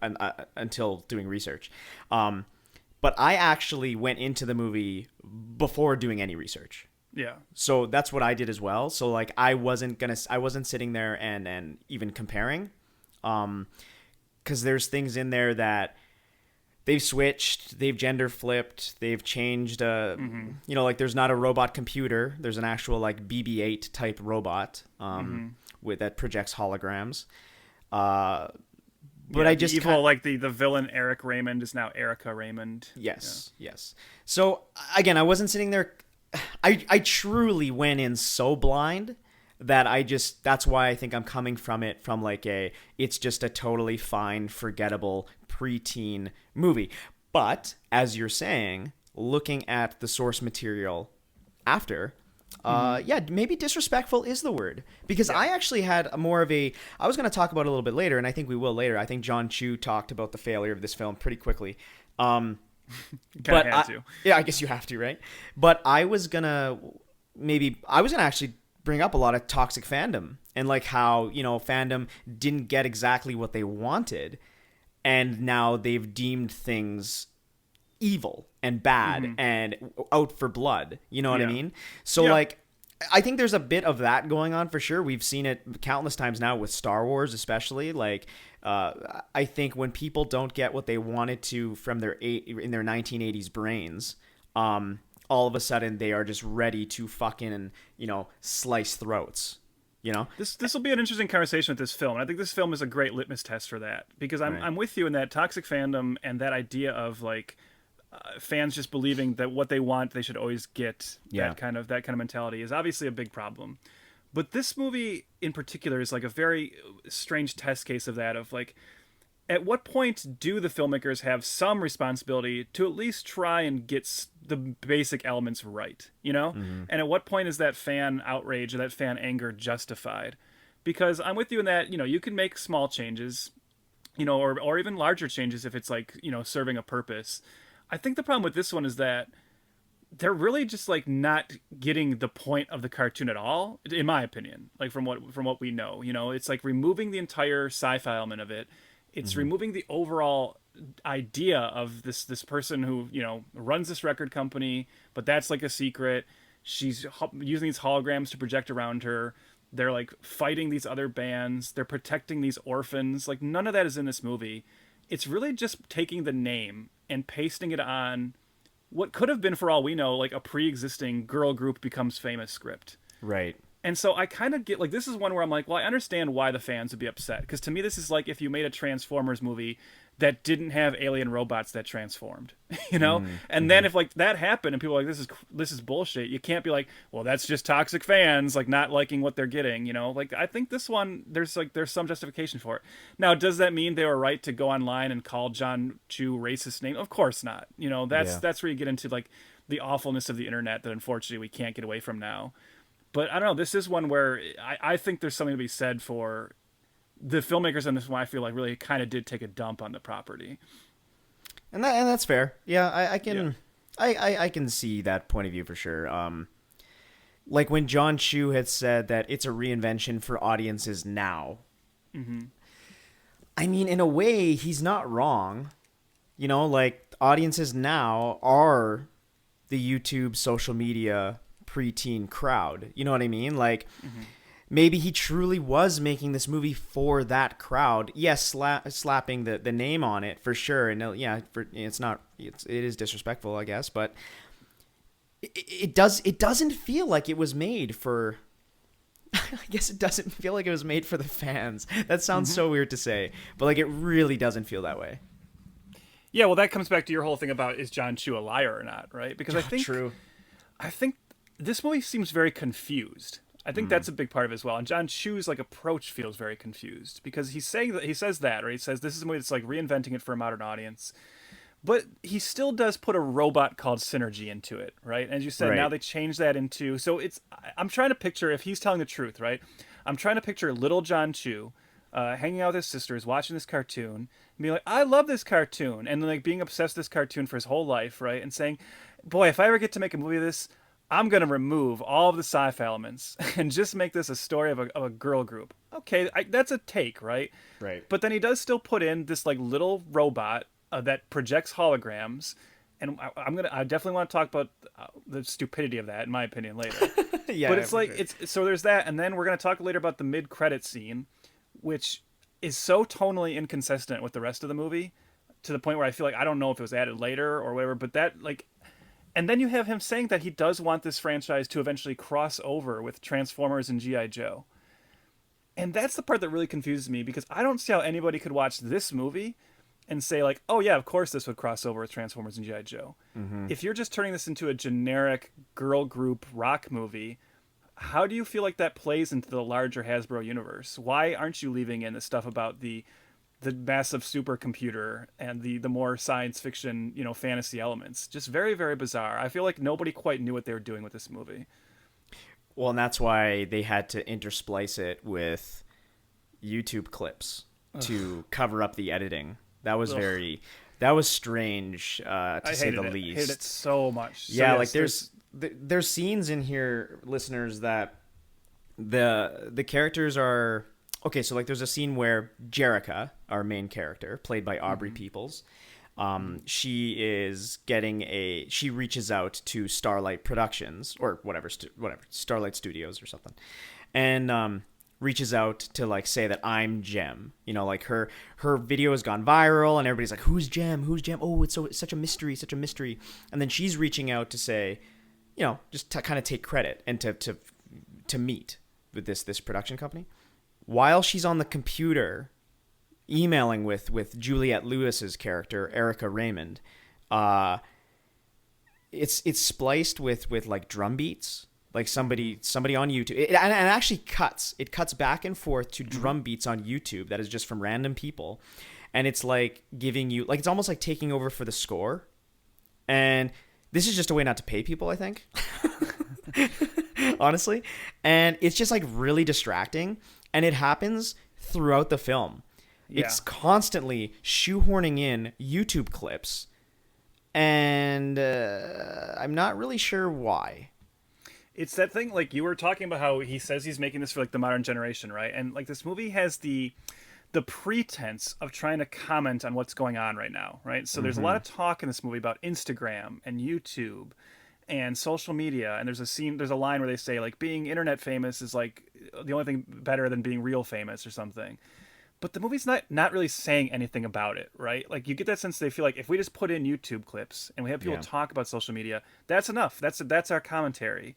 until doing research. But I actually went into the movie before doing any research. Yeah. So that's what I did as well. So like I wasn't sitting there and even comparing, because there's things in there that they've switched, they've gender flipped, they've changed. Like there's not a robot computer. There's an actual like BB-8 type robot with that projects holograms. But yeah, I just the villain Eric Raymond is now Erica Raymond. Yes. So again, I wasn't sitting there. I truly went in so blind that that's why I think I'm coming from it from like it's just a totally fine, forgettable preteen movie. But as you're saying, looking at the source material after, maybe disrespectful is the word, because I actually had I was going to talk about it a little bit later, and I think we will later. I think John Chu talked about the failure of this film pretty quickly. I guess you have to, right? But I was gonna actually bring up a lot of toxic fandom, and like how fandom didn't get exactly what they wanted, and now they've deemed things evil and bad and out for blood. You know what I mean? So like, I think there's a bit of that going on for sure. We've seen it countless times now with Star Wars, especially. Like, I think when people don't get what they wanted to from in their 1980s brains, all of a sudden they are just ready to fucking slice throats. This will be an interesting conversation with this film. And I think this film is a great litmus test for that, because I'm with you in that toxic fandom and that idea of like fans just believing that what they want they should always get. That kind of mentality is obviously a big problem. But this movie in particular is like a very strange test case of that, of like, at what point do the filmmakers have some responsibility to at least try and get the basic elements right, And at what point is that fan outrage or that fan anger justified? Because I'm with you in that, you can make small changes, or even larger changes if it's like, serving a purpose. I think the problem with this one is that they're really just like not getting the point of the cartoon at all, in my opinion. Like from what we know, it's like removing the entire sci-fi element of it. It's removing the overall idea of this person who runs this record company, but that's like a secret. She's using these holograms to project around her. They're like fighting these other bands. They're protecting these orphans. Like none of that is in this movie. It's really just taking the name and pasting it on what could have been, for all we know, like a pre-existing girl group becomes famous script. Right. And so I kind of get, like, this is one where I'm like, well, I understand why the fans would be upset. Because to me, this is like if you made a Transformers movie that didn't have alien robots that transformed, you know? And then if, like, that happened and people are like, this is bullshit, you can't be like, well, that's just toxic fans, like, not liking what they're getting, you know? Like, I think this one, there's some justification for it. Now, does that mean they were right to go online and call John Chu racist name? Of course not. You know, that's where you get into, like, the awfulness of the internet that unfortunately we can't get away from now. But I don't know, this is one where I think there's something to be said for the filmmakers on this one. I feel like really kind of did take a dump on the property. And that's fair. Yeah, I can see that point of view for sure. Like when John Chu had said that it's a reinvention for audiences now. I mean, in a way, he's not wrong. You know, like, audiences now are the YouTube social media preteen crowd. You know what I mean? Like, maybe he truly was making this movie for that crowd. Yes, slapping the name on it for sure. And it is disrespectful, I guess, but it doesn't feel like it was made for. I guess it doesn't feel like it was made for the fans. That sounds so weird to say, but like, it really doesn't feel that way. Yeah, well, that comes back to your whole thing about, is John Chu a liar or not, right? Because I think this movie seems very confused. I think that's a big part of it as well. And John Chu's, like, approach feels very confused because he says that, right? He says this is a movie that's, like, reinventing it for a modern audience. But he still does put a robot called Synergy into it, right? As you said, now they changed that into... So I'm trying to picture, if he's telling the truth, right? I'm trying to picture little John Chu hanging out with his sisters, watching this cartoon, and being like, I love this cartoon. And then, like, being obsessed with this cartoon for his whole life, right? And saying, boy, if I ever get to make a movie of this, I'm going to remove all of the sci-fi elements and just make this a story of a girl group. Okay, that's a take, right? Right. But then he does still put in this, like, little robot that projects holograms, and I definitely want to talk about the stupidity of that, in my opinion, later. But it's like, sure. So there's that, and then we're going to talk later about the mid-credit scene, which is so tonally inconsistent with the rest of the movie, to the point where I feel like I don't know if it was added later or whatever, but that, like... And then you have him saying that he does want this franchise to eventually cross over with Transformers and G.I. Joe. And that's the part that really confuses me, because I don't see how anybody could watch this movie and say, like, oh yeah, of course this would cross over with Transformers and G.I. Joe. If you're just turning this into a generic girl group rock movie, how do you feel like that plays into the larger Hasbro universe? Why aren't you leaving in the stuff about the massive supercomputer and the more science fiction, you know, fantasy elements? Just very, very bizarre. I feel like nobody quite knew what they were doing with this movie. Well, and that's why they had to intersplice it with YouTube clips to cover up the editing. That was strange, to say the least. I hated it so much. Yeah, so, yes, like there's scenes in here, listeners, that the characters are okay. So like, there's a scene where Jerica, our main character, played by Aubrey Peoples, she reaches out to Starlight Productions or whatever Starlight Studios or something, and reaches out to, like, say that I'm Jem. You know, like, her video has gone viral and everybody's like, who's Jem? Oh, it's such a mystery. And then she's reaching out to say, you know, just to kind of take credit and to meet with this production company. While she's on the computer emailing with Juliette Lewis's character, Erica Raymond, it's spliced with like drum beats. Like somebody on YouTube, and it actually cuts back and forth to drum beats on YouTube that is just from random people, and it's like giving you, like, it's almost like taking over for the score. And this is just a way not to pay people, I think. Honestly. And it's just like really distracting, and it happens throughout the film. Yeah. It's constantly shoehorning in YouTube clips, and I'm not really sure why. It's that thing, like, you were talking about how he says he's making this for, like, the modern generation, right? And, like, this movie has the pretense of trying to comment on what's going on right now, right? So there's a lot of talk in this movie about Instagram and YouTube and social media. And there's a line where they say, like, being internet famous is, like, the only thing better than being real famous or something. but the movie's not really saying anything about it, right? Like, you get that sense they feel like if we just put in YouTube clips and we have people talk about social media, that's enough. That's our commentary.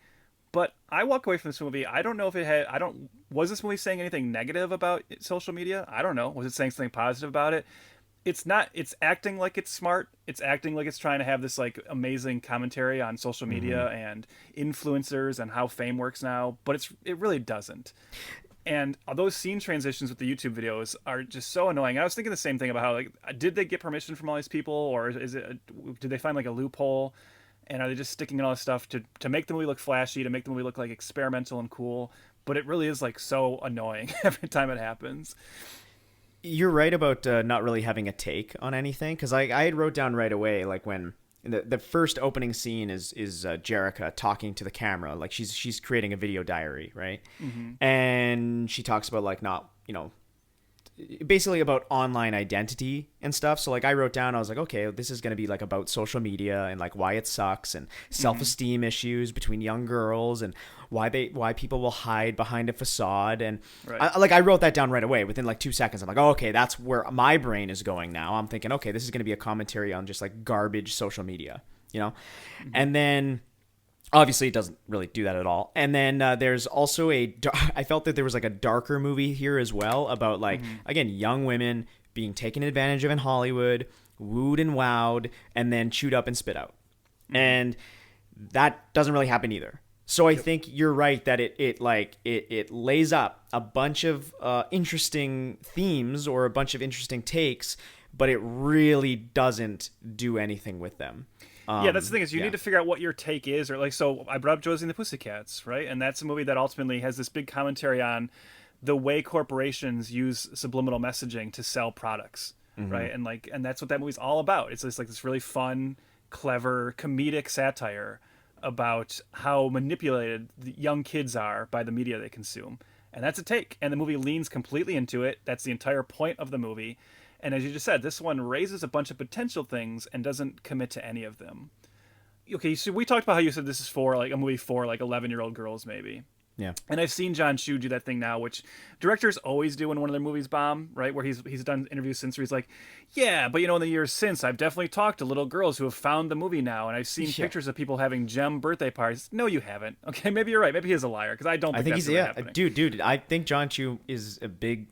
But I walk away from this movie. I don't know if it had. Was this movie saying anything negative about social media? I don't know. Was it saying something positive about it? It's not. It's acting like it's smart. It's acting like it's trying to have this like amazing commentary on social media and influencers and how fame works now. But it really doesn't. And those scene transitions with the YouTube videos are just so annoying. I was thinking the same thing about how, like, did they get permission from all these people, or did they find like a loophole? And are they just sticking in all this stuff to make the movie look flashy, to make the movie look like experimental and cool? But it really is like so annoying every time it happens. You're right about not really having a take on anything, because I had wrote down right away, like, when the first opening scene is Jerica talking to the camera, like she's creating a video diary, right? And she talks about like not, basically about online identity and stuff. So like I wrote down, I was like, okay, this is going to be like about social media and like why it sucks and self-esteem issues between young girls and why people will hide behind a facade. And I wrote that down right away within like 2 seconds. I'm like, oh, okay, that's where my brain is going now. I'm thinking, okay, this is going to be a commentary on just like garbage social media, And then obviously it doesn't really do that at all. And then there's also I felt that there was like a darker movie here as well about like, again, young women being taken advantage of in Hollywood, wooed and wowed, and then chewed up and spit out. And that doesn't really happen either. So I think you're right that it lays up a bunch of interesting themes or a bunch of interesting takes, but it really doesn't do anything with them. Yeah, that's the thing is you need to figure out what your take is, or like, so I brought up Josie and the Pussycats, right? And that's a movie that ultimately has this big commentary on the way corporations use subliminal messaging to sell products, right? And that's what that movie's all about. It's just like this really fun, clever, comedic satire about how manipulated the young kids are by the media they consume. And that's a take. And the movie leans completely into it. That's the entire point of the movie. And as you just said, this one raises a bunch of potential things and doesn't commit to any of them. Okay, so we talked about how you said this is for like a movie for like 11-year-old girls, maybe. Yeah. And I've seen John Chu do that thing now, which directors always do when one of their movies bomb, right? Where he's done interviews since where he's like, yeah, but in the years since, I've definitely talked to little girls who have found the movie now, and I've seen pictures of people having JEM birthday parties. No, you haven't. Okay, maybe you're right. Maybe he's a liar, because I don't think that's really happening. Dude, I think John Chu is a big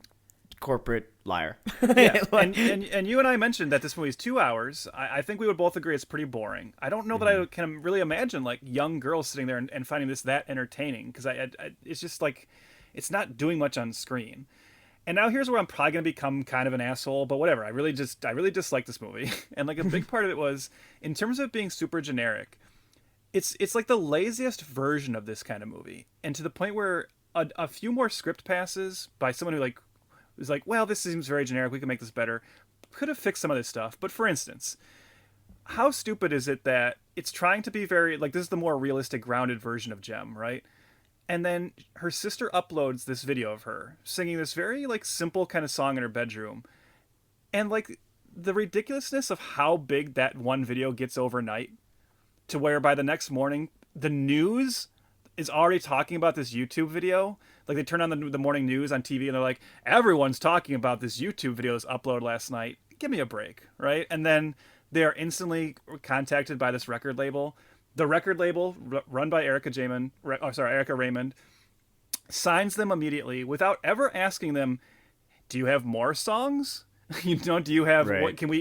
corporate liar. Yeah. and you and I mentioned that this movie is 2 hours. I think we would both agree it's pretty boring. I don't know that I can really imagine like young girls sitting there and finding this that entertaining, because it's just like it's not doing much on screen. And now here's where I'm probably going to become kind of an asshole, but whatever. I really dislike this movie. And like a big part of it was, in terms of it being super generic, it's like the laziest version of this kind of movie. And to the point where a few more script passes by someone who like was like, well, this seems very generic, we can make this better, could have fixed some of this stuff. But for instance, how stupid is it that it's trying to be very, like, this is the more realistic, grounded version of JEM, right? And then her sister uploads this video of her singing this very, like, simple kind of song in her bedroom. And, like, the ridiculousness of how big that one video gets overnight, to where by the next morning, the news is already talking about this YouTube video. Like, they turn on the morning news on TV and they're like, everyone's talking about this YouTube video's upload last night. Give me a break, right? And then they are instantly contacted by this record label. The record label, run by Erica Raymond, signs them immediately without ever asking them, do you have more songs? Do you have,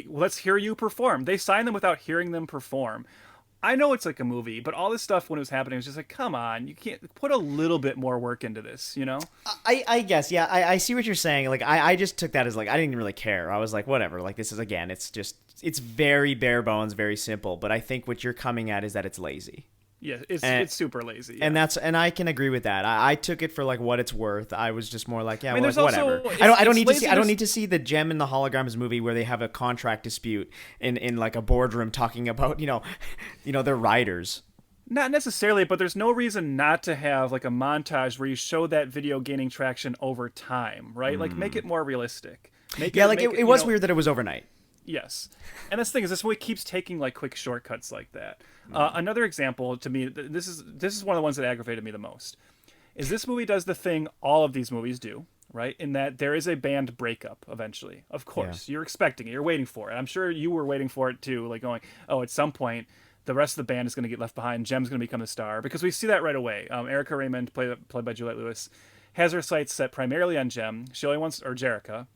let's hear you perform. They sign them without hearing them perform. I know it's like a movie, but all this stuff when it was happening was just like, come on, you can't put a little bit more work into this, I guess, yeah, I see what you're saying. Like, I just took that as like, I didn't really care. I was like, whatever, like, this is, again, it's very bare bones, very simple. But I think what you're coming at is that it's lazy. Yeah, it's super lazy. Yeah. And I can agree with that. I took it for like what it's worth. I was just more like, whatever. Also, I don't need to see the JEM and the Holograms movie where they have a contract dispute in like a boardroom talking about, their writers. Not necessarily, but there's no reason not to have like a montage where you show that video gaining traction over time, right? Like, make it more realistic. It was weird that it was overnight. Yes. And that's the thing, is this movie keeps taking like quick shortcuts like that. Another example to me, this is one of the ones that aggravated me the most, is this movie does the thing all of these movies do, right? In that there is a band breakup eventually. Of course, you're expecting it, you're waiting for it. I'm sure you were waiting for it too, like going, oh, at some point the rest of the band is going to get left behind. Jem's going to become the star, because we see that right away. Erica Raymond, played by Juliette Lewis, has her sights set primarily on Jem. She only wants, or Jerica.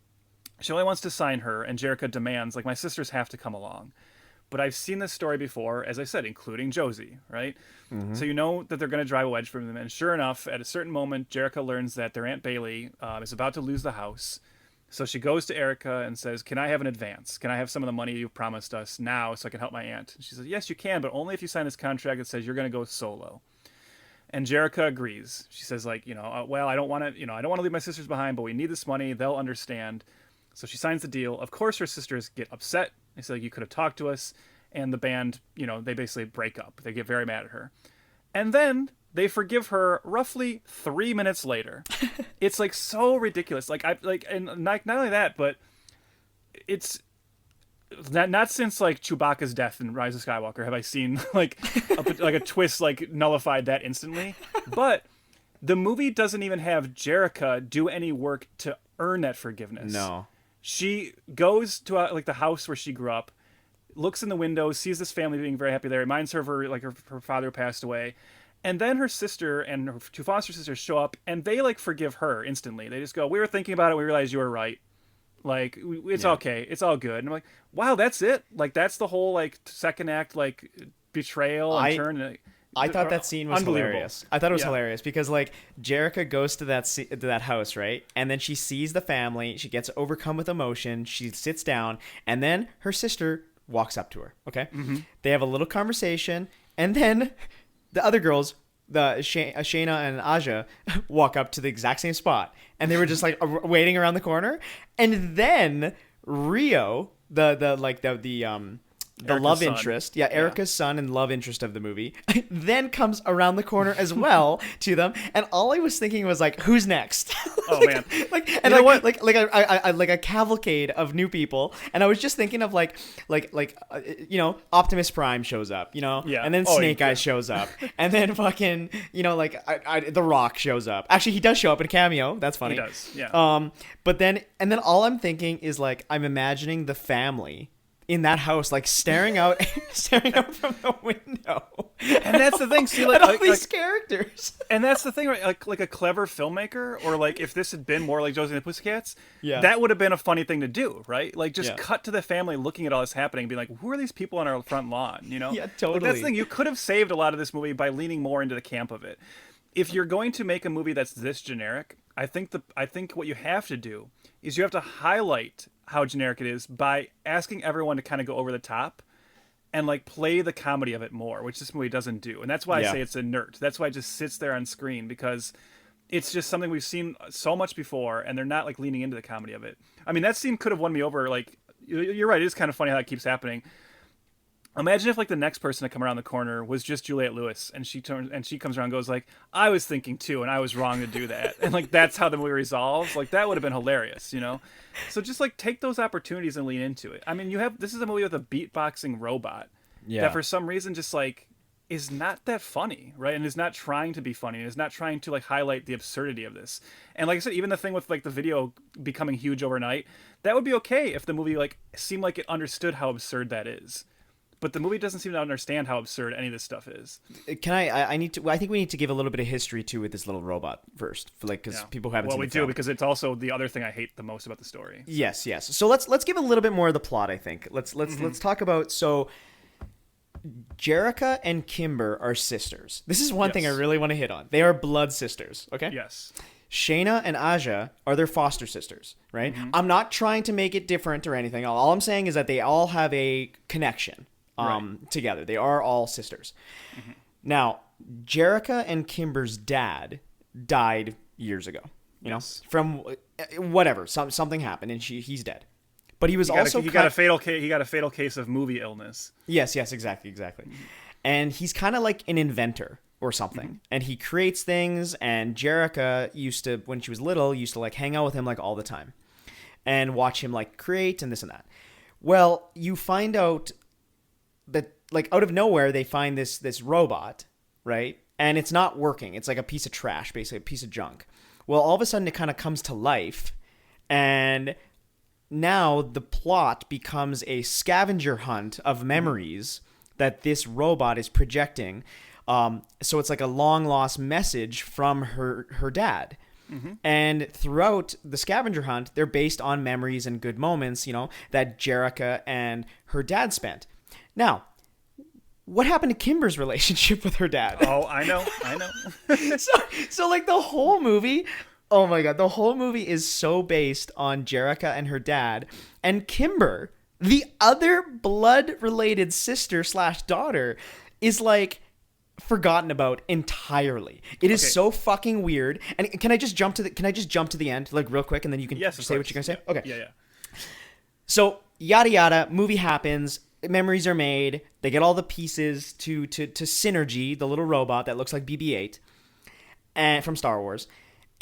She only wants to sign her, and Jerica demands, like, my sisters have to come along. But I've seen this story before, as I said, including Josie, right? Mm-hmm. So you know that they're going to drive a wedge from them. And sure enough, at a certain moment, Jerica learns that their Aunt Bailey is about to lose the house. So she goes to Erica and says, can I have an advance? Can I have some of the money you promised us now so I can help my aunt? And she says, yes, you can, but only if you sign this contract that says you're going to go solo. And Jerica agrees. She says, like, well, I don't want to leave my sisters behind, but we need this money. They'll understand. So she signs the deal. Of course, her sisters get upset. They say, like, you could have talked to us. And the band, they basically break up. They get very mad at her. And then they forgive her roughly 3 minutes later. It's like so ridiculous. And not only that, but it's not since like Chewbacca's death in Rise of Skywalker have I seen like a twist like nullified that instantly. But the movie doesn't even have Jerica do any work to earn that forgiveness. No. She goes to like the house where she grew up, looks in the window, sees this family being very happy there, reminds her of her father who passed away. And then her sister and her two foster sisters show up, and they like forgive her instantly. They just go, we were thinking about it, we realized you were right. Like, it's okay, it's all good. And I'm like, wow, that's it? Like, that's the whole like second act like betrayal and turn. I thought that scene was hilarious. I thought it was hilarious because like Jerica goes to that house, right? And then she sees the family, she gets overcome with emotion, she sits down, and then her sister walks up to her. Okay, They have a little conversation, and then the other girls, the Shayna and Aja, walk up to the exact same spot, and they were just like waiting around the corner, and then Rio, the Erica's love son. interest, Erica's son and love interest of the movie, then comes around the corner as well to them, and all I was thinking was like, who's next? Oh man! Like a cavalcade of new people, and I was just thinking of Optimus Prime shows up, and then Snake Eyes shows up, and then fucking The Rock shows up. Actually, he does show up in a cameo. That's funny. He does, yeah. But then all I'm thinking is like I'm imagining the family in that house, like staring out from the window. And that's the thing. See, like all these characters. And that's the thing, right? Like a clever filmmaker, or like if this had been more like Josie and the Pussycats, yeah, that would have been a funny thing to do, right? Like just cut to the family looking at all this happening, and be like, who are these people on our front lawn? Yeah, totally. Like, that's the thing. You could have saved a lot of this movie by leaning more into the camp of it. If you're going to make a movie that's this generic, I think what you have to do is you have to highlight how generic it is by asking everyone to kind of go over the top and like play the comedy of it more, which this movie doesn't do. And that's why I say it's inert. That's why it just sits there on screen, because it's just something we've seen so much before, and they're not like leaning into the comedy of it. I mean, that scene could have won me over. Like, you're right. It is kind of funny how that keeps happening. Imagine if like the next person to come around the corner was just Juliette Lewis, and she comes around and goes like, I was thinking too, and I was wrong to do that. And like, that's how the movie resolves. Like, that would have been hilarious, So just like take those opportunities and lean into it. I mean, this is a movie with a beatboxing robot that for some reason just like is not that funny, right? And is not trying to be funny, and is not trying to like highlight the absurdity of this. And like I said, even the thing with like the video becoming huge overnight, that would be okay if the movie like seemed like it understood how absurd that is. But the movie doesn't seem to understand how absurd any of this stuff is. Can I think we need to give a little bit of history too with this little robot first, because people haven't. Well, seen we the do, film. because it's also the other thing I hate the most about the story. Yes. So let's give a little bit more of the plot. I think let's talk about Jerica and Kimber are sisters. This is one thing I really want to hit on. They are blood sisters. Okay. Yes. Shayna and Aja are their foster sisters, right? Mm-hmm. I'm not trying to make it different or anything. All I'm saying is that they all have a connection. Together. They are all sisters. Mm-hmm. Now, Jerica and Kimber's dad died years ago. From whatever, something happened, and he's dead. But he was he got a fatal case of movie illness. Yes, exactly. Mm-hmm. And he's kind of like an inventor or something, mm-hmm. and he creates things. And Jerica used to, when she was little, like hang out with him like all the time, and watch him like create and this and that. Well, you find out that like out of nowhere they find this robot, right? And it's not working. It's like a piece of trash, basically a piece of junk. Well, all of a sudden it kind of comes to life, and now the plot becomes a scavenger hunt of memories that this robot is projecting. So it's like a long lost message from her dad. And throughout the scavenger hunt, they're based on memories and good moments, that Jerrica and her dad spent. Now, what happened to Kimber's relationship with her dad? Oh, I know. So like the whole movie, oh my God, the whole movie is so based on Jerrica and her dad, and Kimber, the other blood-related sister / daughter, is like forgotten about entirely. It is so fucking weird. And can I just jump to the end like real quick, and then you can say what you're gonna say? Okay. Yeah. So yada yada, movie happens. Memories are made. They get all the pieces to Synergy, the little robot that looks like BB-8, and from Star Wars.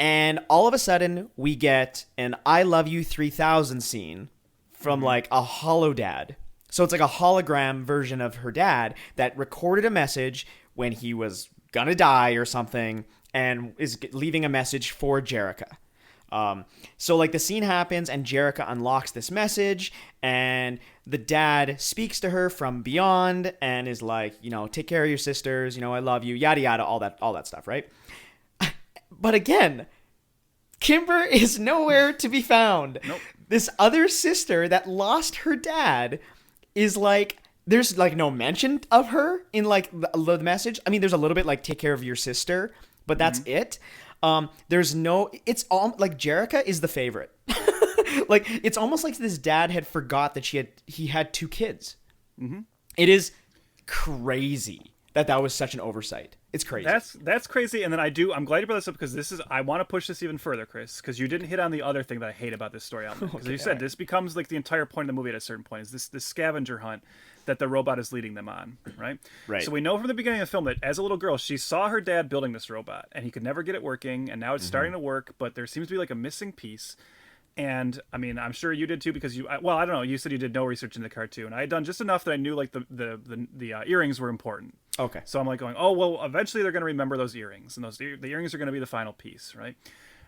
And all of a sudden, we get an "I Love You 3000" scene from like a holodad. So it's like a hologram version of her dad that recorded a message when he was gonna die or something, and is leaving a message for Jerrica. So like the scene happens and Jerrica unlocks this message, and the dad speaks to her from beyond and is like, take care of your sisters, I love you, yada yada, all that stuff, right? But again, Kimber is nowhere to be found. Nope. This other sister that lost her dad is like, there's like no mention of her in like the message. I mean, there's a little bit like take care of your sister, but that's it. There's no, it's all like Jerrica is the favorite. Like it's almost like this dad had forgot that he had 2 kids. It is crazy that was such an oversight. It's crazy. That's crazy. And then I'm glad you brought this up, because I want to push this even further, Chris, because you didn't hit on the other thing that I hate about this story element. Because you said this becomes like the entire point of the movie at a certain point, is this scavenger hunt that the robot is leading them on, right? Right. So we know from the beginning of the film that as a little girl, she saw her dad building this robot, and he could never get it working, and now it's starting to work, but there seems to be like a missing piece. And I mean, I'm sure you did too, because I don't know. You said you did no research in the cartoon. I had done just enough that I knew like the earrings were important. Okay. So I'm like going, oh well, eventually they're going to remember those earrings, and the earrings are going to be the final piece, right?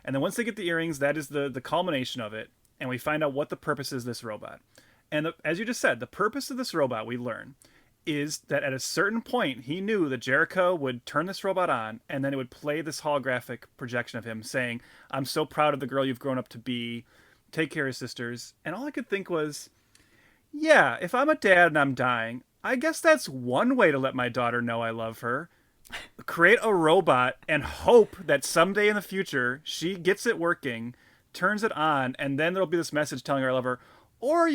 And then once they get the earrings, that is the culmination of it, and we find out what the purpose is this robot. And as you just said, the purpose of this robot, we learn, is that at a certain point he knew that Jerrica would turn this robot on, and then it would play this holographic projection of him saying, "I'm so proud of the girl you've grown up to be. Take care of sisters." And all I could think was, yeah, if I'm a dad and I'm dying, I guess that's one way to let my daughter know I love her. Create a robot and hope that someday in the future she gets it working, turns it on, and then there'll be this message telling her I love her. Or,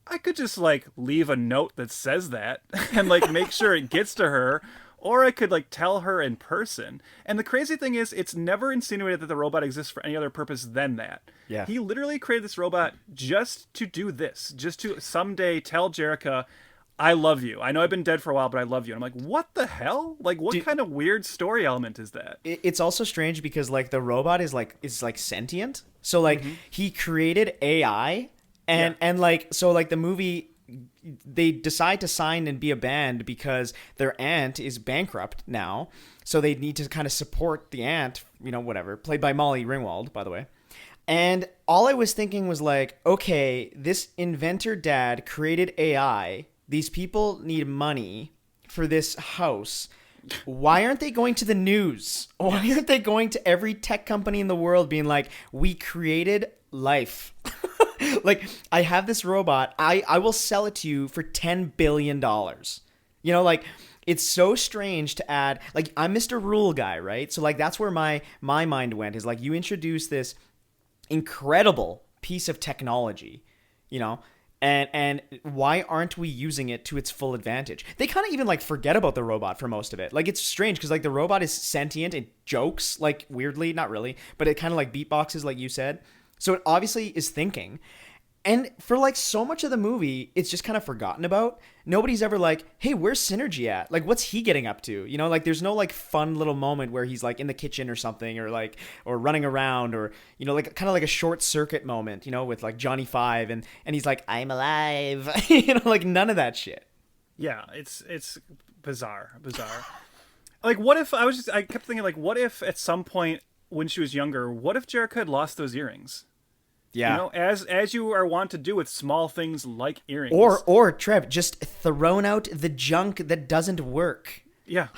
I could just like leave a note that says that and like make sure it gets to her. Or I could like tell her in person. And the crazy thing is, it's never insinuated that the robot exists for any other purpose than that. Yeah. He literally created this robot just to do this, just to someday tell Jerrica, I love you. I know I've been dead for a while, but I love you. And I'm like, what the hell? Like, what kind of weird story element is that? It's also strange because like the robot is like sentient. So like he created AI and like, so like the movie, they decide to sign and be a band because their aunt is bankrupt now. So they need to kind of support the aunt, whatever, played by Molly Ringwald, by the way. And all I was thinking was like, okay, this inventor dad created AI. These people need money for this house. Why aren't they going to the news? Why aren't they going to every tech company in the world being like, we created life? Like, I have this robot. I will sell it to you for $10 billion. Like, it's so strange to add, like, I'm Mr. Rule guy, right? So like, that's where my mind went, is like, you introduce this incredible piece of technology, and why aren't we using it to its full advantage? They kind of even like forget about the robot for most of it. Like, it's strange because like the robot is sentient, it jokes like weirdly, not really, but it kind of like beatboxes like you said. So it obviously is thinking. And for like so much of the movie, it's just kind of forgotten about. Nobody's ever like, hey, where's Synergy at? Like, what's he getting up to? Like there's no like fun little moment where he's like in the kitchen or something, or running around, or, like kind of like a short circuit moment, with like Johnny Five and he's like, I'm alive, like none of that shit. Yeah, it's bizarre. Like, what if I kept thinking like, what if at some point when she was younger, what if Jerica had lost those earrings? Yeah. You know, as you are wont to do with small things like earrings. Or Trev, just thrown out the junk that doesn't work. Yeah.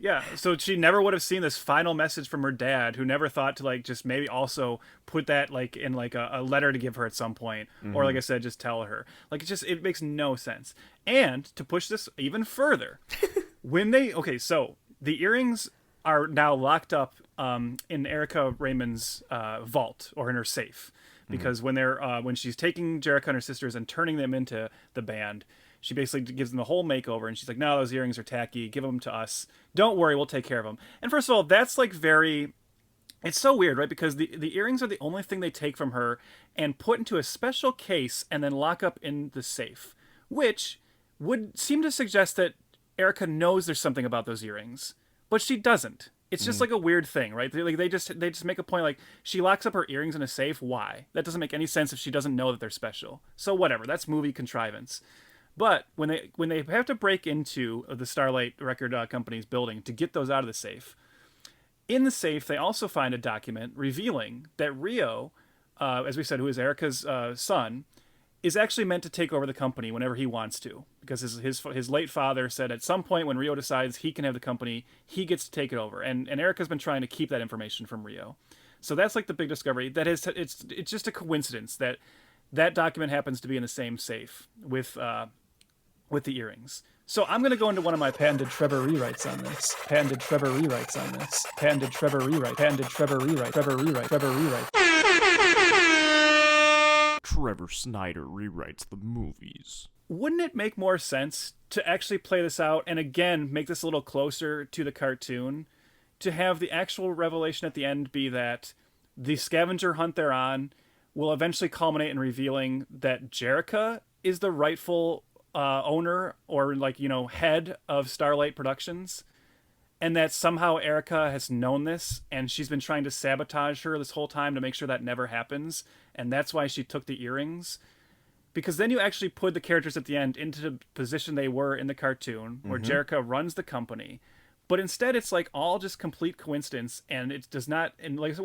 Yeah. So she never would have seen this final message from her dad, who never thought to like just maybe also put that like in like a letter to give her at some point. Or like I said, just tell her. Like it makes no sense. And to push this even further, so the earrings are now locked up in Erica Raymond's vault or in her safe. Because when she's taking Jerica and her sisters and turning them into the band, she basically gives them the whole makeover, and she's like, "No, those earrings are tacky. Give them to us. Don't worry, we'll take care of them." And first of all, that's like it's so weird, right? Because the earrings are the only thing they take from her and put into a special case and then lock up in the safe, which would seem to suggest that Erica knows there's something about those earrings, but she doesn't. It's just like a weird thing, right? They just make a point like she locks up her earrings in a safe. Why? That doesn't make any sense if she doesn't know that they're special. So whatever, that's movie contrivance. But when they have to break into the Starlight Record Company's building to get those out of the safe, in the safe they also find a document revealing that Rio, as we said, who is Erica's son, is actually meant to take over the company whenever he wants to, because his late father said at some point when Rio decides he can have the company, he gets to take it over, and Erica's been trying to keep that information from Rio. So that's like the big discovery. That is, it's just a coincidence that document happens to be in the same safe with the earrings. So I'm going to go into one of my patented Trevor rewrites on this. Patented Trevor rewrite. Trevor Snyder rewrites the movies. Wouldn't it make more sense to actually play this out and again make this a little closer to the cartoon, to have the actual revelation at the end be that the scavenger hunt they're on will eventually culminate in revealing that Jerica is the rightful owner or head of Starlight Productions, and that somehow Erica has known this and she's been trying to sabotage her this whole time to make sure that never happens, and that's why she took the earrings. Because then you actually put the characters at the end into the position they were in the cartoon, where Jerica runs the company, but instead it's like all just complete coincidence, and it does not. And like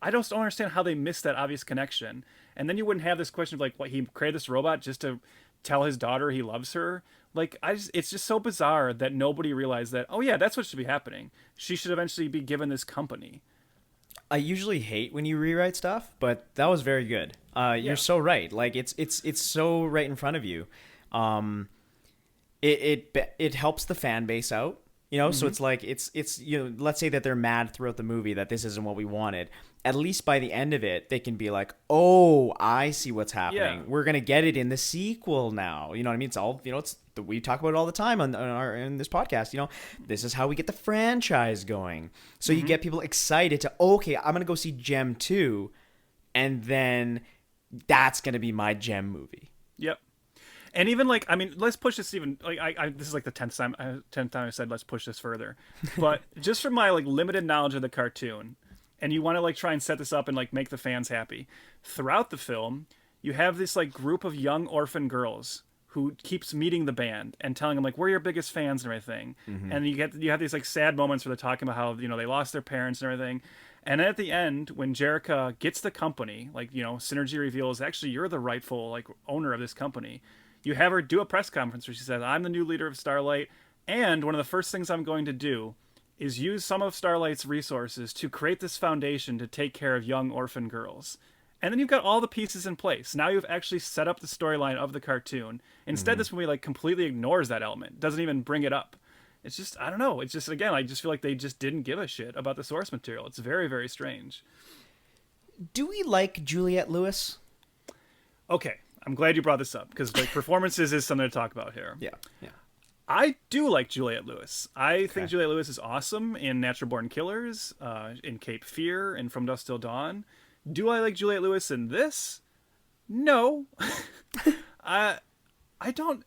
I just don't understand how they missed that obvious connection. And then you wouldn't have this question of like, what, he created this robot just to tell his daughter he loves her. Like, it's just so bizarre that nobody realized that, oh yeah, that's what should be happening. She should eventually be given this company. I usually hate when you rewrite stuff, but that was very good. You're so right. Like it's so right in front of you. It helps the fan base out, so it's like it's let's say that they're mad throughout the movie that this isn't what we wanted. At least by the end of it, they can be like, "Oh, I see what's happening. Yeah. We're gonna get it in the sequel now." You know what I mean? It's all we talk about it all the time in this podcast. This is how we get the franchise going. So you get people excited to, okay, I'm gonna go see Gem 2, and then that's gonna be my Gem movie. Yep. And even let's push this even this is like the 10th time I said let's push this further. But just from my limited knowledge of the cartoon, and you want to try and set this up and make the fans happy. Throughout the film, you have this group of young orphan girls who keeps meeting the band and telling them we're your biggest fans and everything. And you have these sad moments where they're talking about how they lost their parents and everything. And at the end, when Jerica gets the company, Synergy reveals actually you're the rightful owner of this company. You have her do a press conference where she says, "I'm the new leader of Starlight, and one of the first things I'm going to do is use some of Starlight's resources to create this foundation to take care of young orphan girls." And then you've got all the pieces in place. Now you've actually set up the storyline of the cartoon. Instead, this movie completely ignores that element, doesn't even bring it up. It's just, I don't know. It's just, again, I just feel like they just didn't give a shit about the source material. It's very, very strange. Do we like Juliette Lewis? Okay, I'm glad you brought this up, because performances is something to talk about here. Yeah. I do like Juliette Lewis. I think Juliette Lewis is awesome in Natural Born Killers, in Cape Fear, and From Dusk Till Dawn. Do I like Juliette Lewis in this? No. I don't.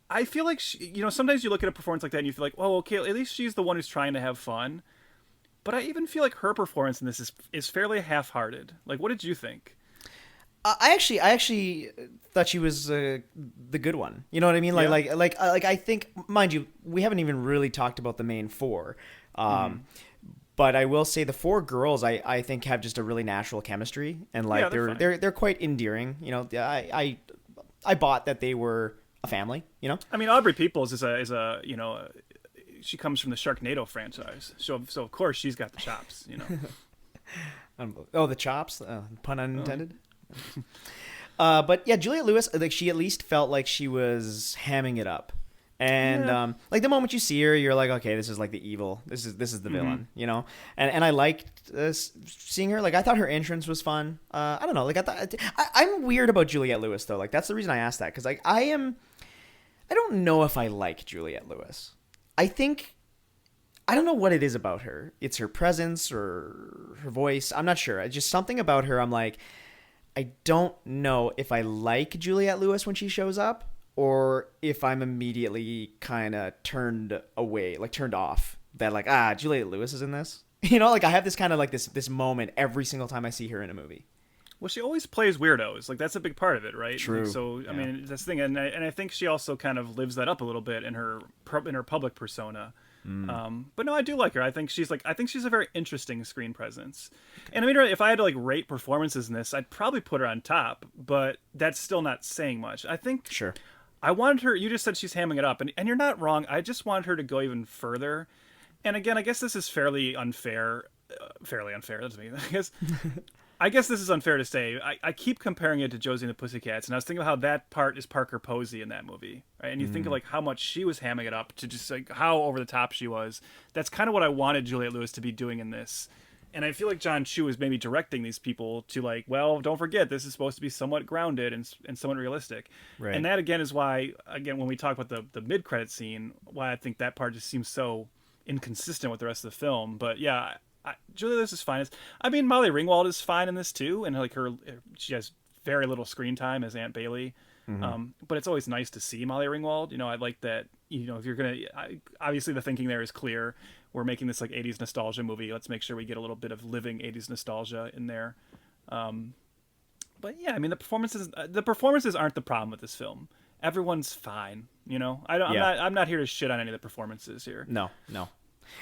I feel like sometimes you look at a performance like that and you feel like, well, okay, at least she's the one who's trying to have fun. But I even feel like her performance in this is fairly half-hearted. What did you think? I actually thought she was the good one. You know what I mean? I think, mind you, we haven't even really talked about the main four. But But I will say the four girls I think have just a really natural chemistry, and like they're quite endearing. You know, I bought that they were a family. You know, I mean, Aubrey Peoples is a you know, she comes from the Sharknado franchise, so of course she's got the chops. You know. Oh, the chops, pun unintended. But yeah, Juliette Lewis, like she at least felt like she was hamming it up. And like the moment you see her, you're like, okay, this is like the evil. This is the villain, you know. And I liked seeing her. Like I thought her entrance was fun. I don't know. Like I'm weird about Juliette Lewis though. Like that's the reason I asked that, because like I don't know if I like Juliette Lewis. I don't know what it is about her. It's her presence or her voice. I'm not sure. It's just something about her. I'm like, I don't know if I like Juliette Lewis when she shows up, or if I'm immediately kind of turned away, like turned off, that like, Juliette Lewis is in this. You know, like I have this kind of like this moment every single time I see her in a movie. Well, she always plays weirdos. Like that's a big part of it, right? True. Like, so I mean, that's the thing, and I think she also kind of lives that up a little bit in her public persona. But no, I do like her. I think she's a very interesting screen presence. And I mean, if I had to like rate performances in this, I'd probably put her on top. But that's still not saying much. I think. Sure. I wanted her. You just said she's hamming it up, and you're not wrong. I just wanted her to go even further. And again, I guess this is fairly unfair. That's me. I guess this is unfair to say. I keep comparing it to Josie and the Pussycats, and I was thinking of how that part is Parker Posey in that movie, right? And you think of like how much she was hamming it up to just like how over the top she was. That's kind of what I wanted Juliette Lewis to be doing in this. And I feel like John Chu is maybe directing these people to like, well, don't forget, this is supposed to be somewhat grounded and somewhat realistic. Right. And that, again, is why, again, when we talk about the mid-credit scene, why I think that part just seems so inconsistent with the rest of the film. But yeah, Julia Lewis is fine. I mean, Molly Ringwald is fine in this too. And like she has very little screen time as Aunt Bailey. But it's always nice to see Molly Ringwald. You know, I like that, you know, if you're going to, obviously the thinking there is clear. We're making this like 80s nostalgia movie. Let's make sure we get a little bit of living 80s nostalgia in there. But yeah, I mean, the performances aren't the problem with this film. Everyone's fine. You know, I'm not here to shit on any of the performances here. No.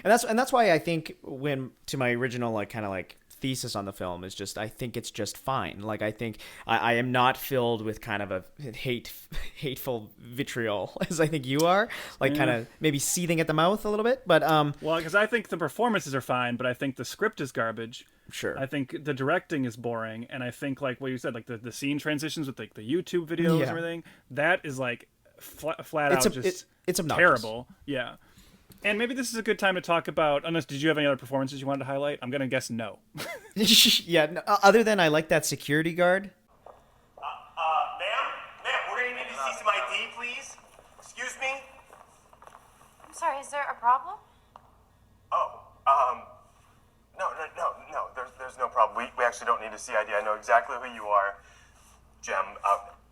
And that's why I think to my original like kind of like thesis on the film is just I think it's just fine. Like I think I am not filled with kind of a hateful vitriol as I think you are, like kind of maybe seething at the mouth a little bit. But well, because I think the performances are fine, but I think the script is garbage. Sure. I think the directing is boring, and I think like what you said, like the scene transitions with like the YouTube videos and everything, that is like flat out just it's obnoxious. Terrible. Yeah. And maybe this is a good time to talk about, unless, did you have any other performances you wanted to highlight? I'm going to guess no. Yeah, no, other than I like that security guard. Ma'am, we're going to need to see some ID, please. Excuse me? I'm sorry, is there a problem? Oh, no, there's no problem. We actually don't need to see ID. I know exactly who you are. Jem,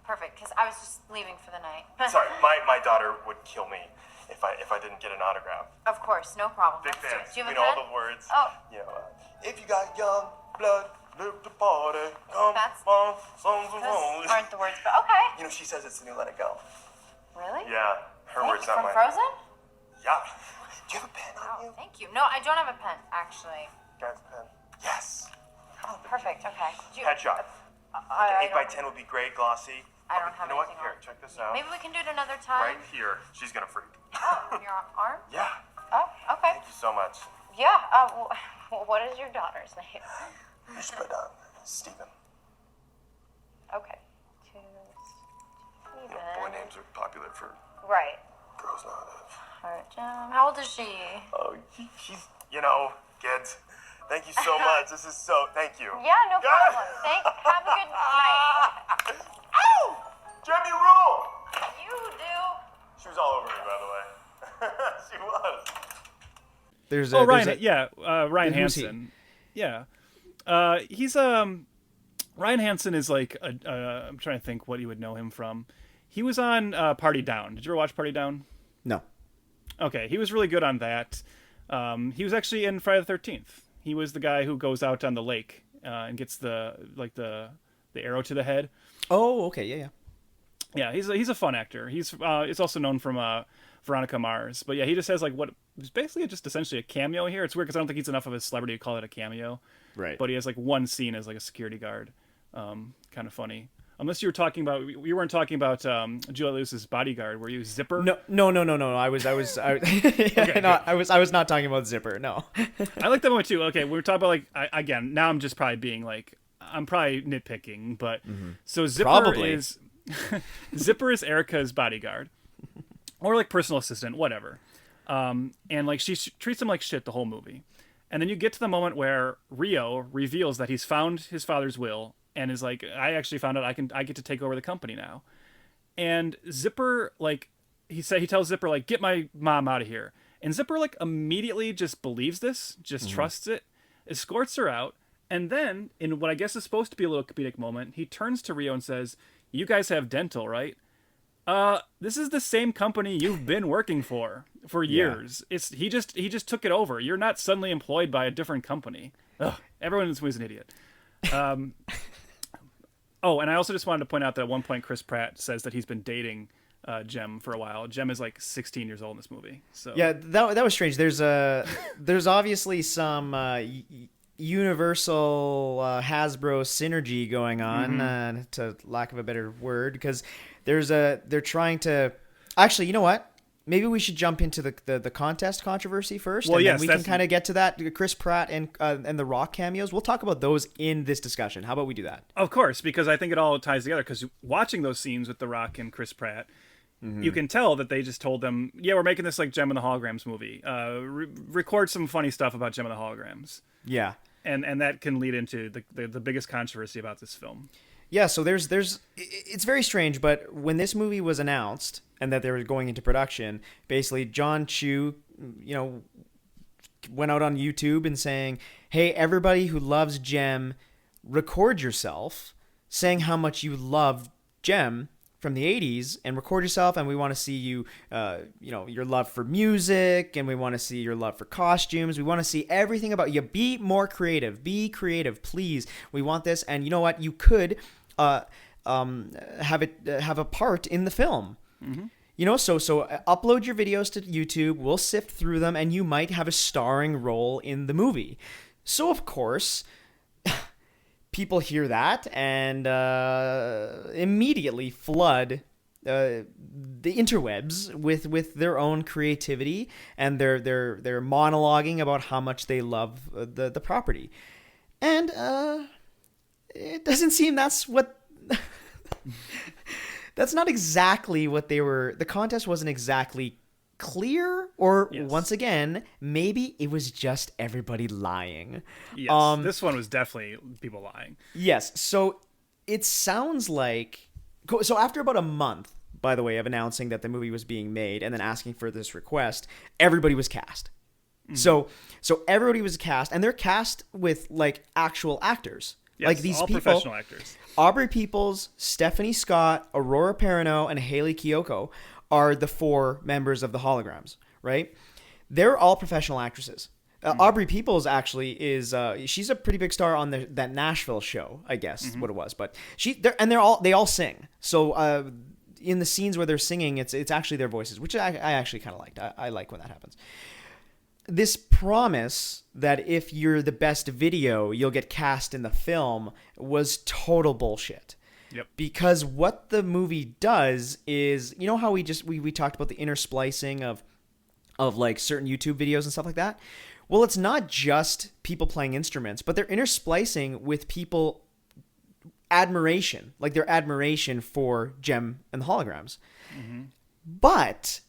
Perfect, because I was just leaving for the night. sorry, my daughter would kill me if I didn't get an autograph. Of course, no problem. Big fan. Do you have You a know pen? all the words. Oh. You know, if you got young blood, live to party, come That's- on, songs of Those lonely. aren't the words, but okay. You know, she says it's the new Let It Go. Really? Yeah, her words, not From mine. Frozen? Yeah. Do you have a pen on you? Thank you. No, I don't have a pen, actually. Guys, pen. Yes. Oh, perfect. Okay. Headshot. I 8x10 would be great, glossy. I don't have You know what? anything Here, on. check this out. Maybe we can do it another time. Right here. She's gonna freak. Oh, your arm? Yeah. Oh, okay. Thank you so much. Yeah. What is your daughter's name? You should put Steven. Okay. You know, boy names are popular for Right. girls nowadays. Alright, how old is she? Oh, she's, you know, kids. Thank you so much. Thank you. Yeah, no problem. Have a good night. Ow! Jem, you rule! You do. She was all over me, by the way. She was. There's Ryan Hansen. Yeah. He's Ryan Hansen is like I'm trying to think what you would know him from. He was on Party Down. Did you ever watch Party Down? No. Okay, he was really good on that. He was actually in Friday the 13th. He was the guy who goes out on the lake and gets the arrow to the head. Oh, okay, yeah. Yeah, he's a fun actor. He's also known from Veronica Mars. But yeah, he just has like what is basically just essentially a cameo here. It's weird because I don't think he's enough of a celebrity to call it a cameo. Right. But he has like one scene as like a security guard. Kind of funny. Unless you were talking about, you weren't talking about Juliette Lewis's bodyguard, were you? Zipper? No. I was Okay, no, I was not talking about Zipper. No. I like that one too. Okay, we were talking about like again. Now I'm just probably being like I'm probably nitpicking, but so Zipper is Zipper is Erica's bodyguard, or like personal assistant, whatever. And like she treats him like shit the whole movie, and then you get to the moment where Rio reveals that he's found his father's will. And is like, I actually found out I get to take over the company now. And Zipper, like, he tells Zipper, like, get my mom out of here. And Zipper, like, immediately just believes this, just trusts it, escorts her out. And then, in what I guess is supposed to be a little comedic moment, he turns to Rio and says, you guys have dental, right? This is the same company you've been working for years. Yeah. He just took it over. You're not suddenly employed by a different company. Ugh, everyone in this movie is an idiot. Oh, and I also just wanted to point out that at one point Chris Pratt says that he's been dating Jem for a while. Jem is like 16 years old in this movie. So yeah, that was strange. There's obviously some Universal Hasbro synergy going on, to lack of a better word, because they're trying to actually. You know what? Maybe we should jump into the contest controversy first, well, and yes, then we can kind of get to that. Chris Pratt and the Rock cameos. We'll talk about those in this discussion. How about we do that? Of course, because I think it all ties together. Because watching those scenes with The Rock and Chris Pratt, you can tell that they just told them, "Yeah, we're making this like Gem and the Holograms movie. Record some funny stuff about Gem and the Holograms." Yeah, and that can lead into the biggest controversy about this film. Yeah, so there's it's very strange, but when this movie was announced and that they were going into production, basically John Chu, went out on YouTube and saying, "Hey, everybody who loves Gem, record yourself saying how much you love Gem from the 80s and record yourself, and we want to see you your love for music, and we want to see your love for costumes. We want to see everything about you. Be more creative. Be creative, please. We want this, and you know what? You could have a part in the film." So upload your videos to YouTube. We'll sift through them, and you might have a starring role in the movie. So of course, people hear that and immediately flood the interwebs with their own creativity, and they're monologuing about how much they love the property, and it doesn't seem that's not exactly what they were. The contest wasn't exactly clear, or once again, maybe it was just everybody lying. Yes, this one was definitely people lying. Yes, so it sounds like... So after about a month, by the way, of announcing that the movie was being made and then asking for this request, everybody was cast. So everybody was cast, and they're cast with like actual actors. Yes, like these all people, professional actors. Aubrey Peoples, Stephanie Scott, Aurora Perrineau, and Haley Kiyoko are the 4 members of the Holograms, right? They're all professional actresses. Aubrey Peoples actually is she's a pretty big star on that Nashville show, I guess is what it was. But they all sing. So in the scenes where they're singing, it's actually their voices, which I actually kind of liked. I like when that happens. This promise that if you're the best video, you'll get cast in the film was total bullshit. Yep. Because what the movie does is, you know how we talked about the intersplicing of like certain YouTube videos and stuff like that? Well, it's not just people playing instruments, but they're intersplicing with people admiration, like their admiration for Gem and the Holograms. But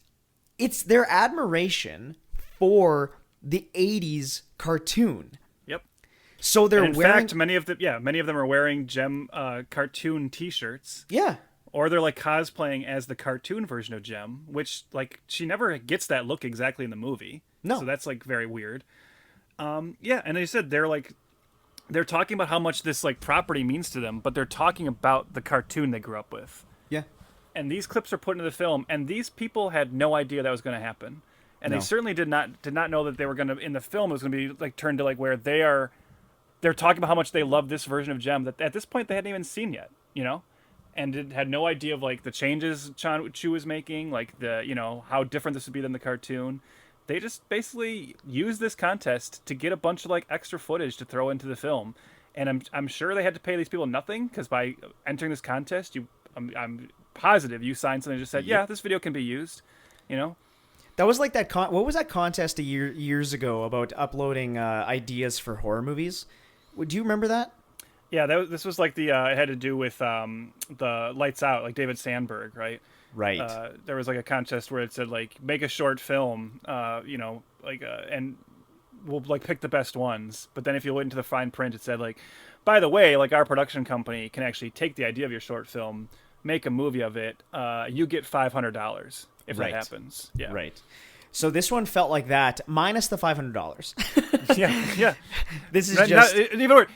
it's their admiration for the 80s cartoon. Yep. So they're in wearing... fact, many of them are wearing Gem cartoon T-shirts. Yeah. Or they're like cosplaying as the cartoon version of Gem, which like she never gets that look exactly in the movie. No. So that's like very weird. Yeah, and they said they're talking about how much this like property means to them, but they're talking about the cartoon they grew up with. Yeah. And these clips are put into the film, and these people had no idea that was going to happen. And they certainly did not know that they were going to, in the film, it was going to be like turned to like where they're talking about how much they love this version of Gem that at this point they hadn't even seen yet, and had no idea of like the changes Chan Chu was making, like the how different this would be than the cartoon. They just basically used this contest to get a bunch of like extra footage to throw into the film, and I'm sure they had to pay these people nothing, because by entering this contest, I'm positive you signed something that just said, yeah, this video can be used. That was like that. What was that contest years ago about uploading ideas for horror movies? Do you remember that? Yeah, this was like the it had to do with the Lights Out, like David Sandberg, right? Right. There was like a contest where it said like make a short film, and we'll like pick the best ones. But then if you went into the fine print, it said like, by the way, like our production company can actually take the idea of your short film, make a movie of it. You get $500 if that happens. Yeah. Right. So this one felt like that, minus the $500. Yeah. This is just...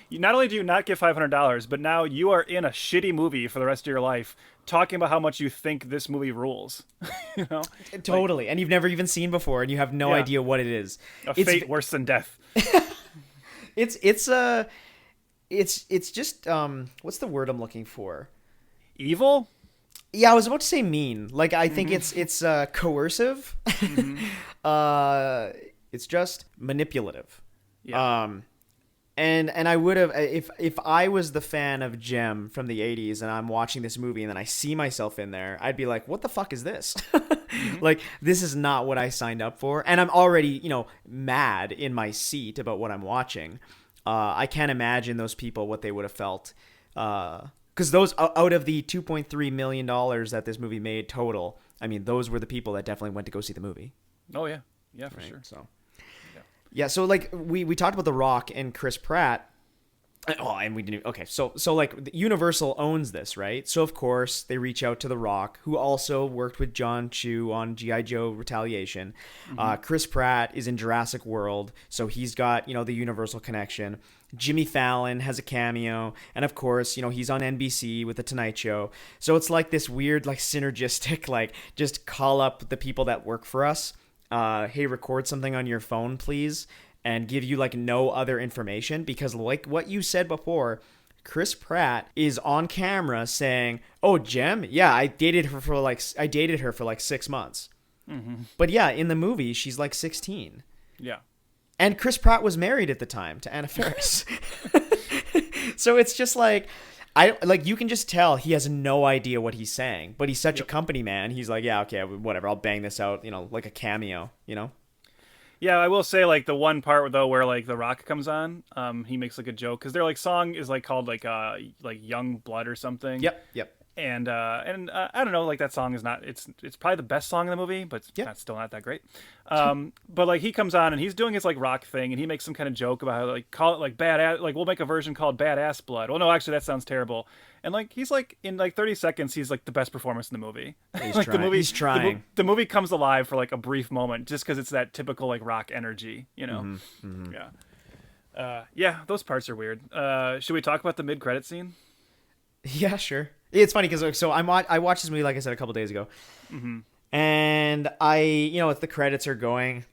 Not only do you not get $500, but now you are in a shitty movie for the rest of your life, talking about how much you think this movie rules. Totally. And you've never even seen before, and you have no idea what it is. It's fate worse than death. It's just what's the word I'm looking for? Evil? Yeah, I was about to say mean. Like, I think it's coercive. It's just manipulative. Yeah. And I would have, if I was the fan of JEM from the 80s and I'm watching this movie and then I see myself in there, I'd be like, what the fuck is this? Like, this is not what I signed up for. And I'm already, mad in my seat about what I'm watching. I can't imagine those people, what they would have felt. Because those, out of the $2.3 million that this movie made total, I mean, those were the people that definitely went to go see the movie. Oh, yeah. Yeah, for sure. So, yeah, so, like, we talked about The Rock and Chris Pratt. Oh, and we didn't... Okay, so like, Universal owns this, right? So, of course, they reach out to The Rock, who also worked with John Chu on G.I. Joe Retaliation. Chris Pratt is in Jurassic World, so he's got, the Universal connection. Jimmy Fallon has a cameo, and of course, he's on NBC with The Tonight Show. So it's like this weird, like, synergistic, like, just call up the people that work for us. Hey, record something on your phone, please, and give you, like, no other information, because like what you said before, Chris Pratt is on camera saying, oh, JEM? Yeah, I dated her for like 6 months. But yeah, in the movie, she's like 16. Yeah. And Chris Pratt was married at the time to Anna Faris. So it's just like, you can just tell he has no idea what he's saying, but he's such a company man. He's like, yeah, okay, whatever. I'll bang this out, like a cameo, Yeah, I will say, like, the one part though where like The Rock comes on, he makes like a joke, because their like song is like called like Young Blood or something. Yep. And I don't know, like, that song is not, it's probably the best song in the movie, but it's still not that great. But like, he comes on and he's doing his like rock thing, and he makes some kind of joke about how, like, call it like badass, like, we'll make a version called Badass Blood. Well, no, actually that sounds terrible. And like, he's like, in like 30 seconds, he's like the best performance in the movie. He's like, trying. He's trying. The movie comes alive for like a brief moment, just because it's that typical like rock energy, Yeah. Yeah, those parts are weird. Should we talk about the mid-credit scene? Yeah, sure. It's funny because I watched this movie, like I said, a couple days ago, and if the credits are going,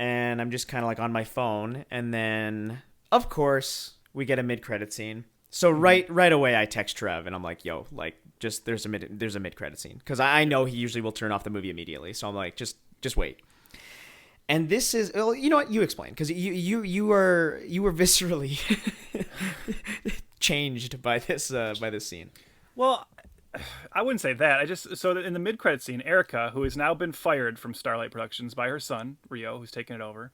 and I'm just kind of like on my phone, and then of course we get a mid-credit scene. So right away I text Trev and I'm like, yo, like, just there's a mid-credit scene, because I know he usually will turn off the movie immediately. So I'm like, just wait. And this is, well, you know what? You explain, because you were viscerally changed by this scene. Well, I wouldn't say that. So that in the mid-credit scene, Erica, who has now been fired from Starlight Productions by her son Rio, who's taken it over,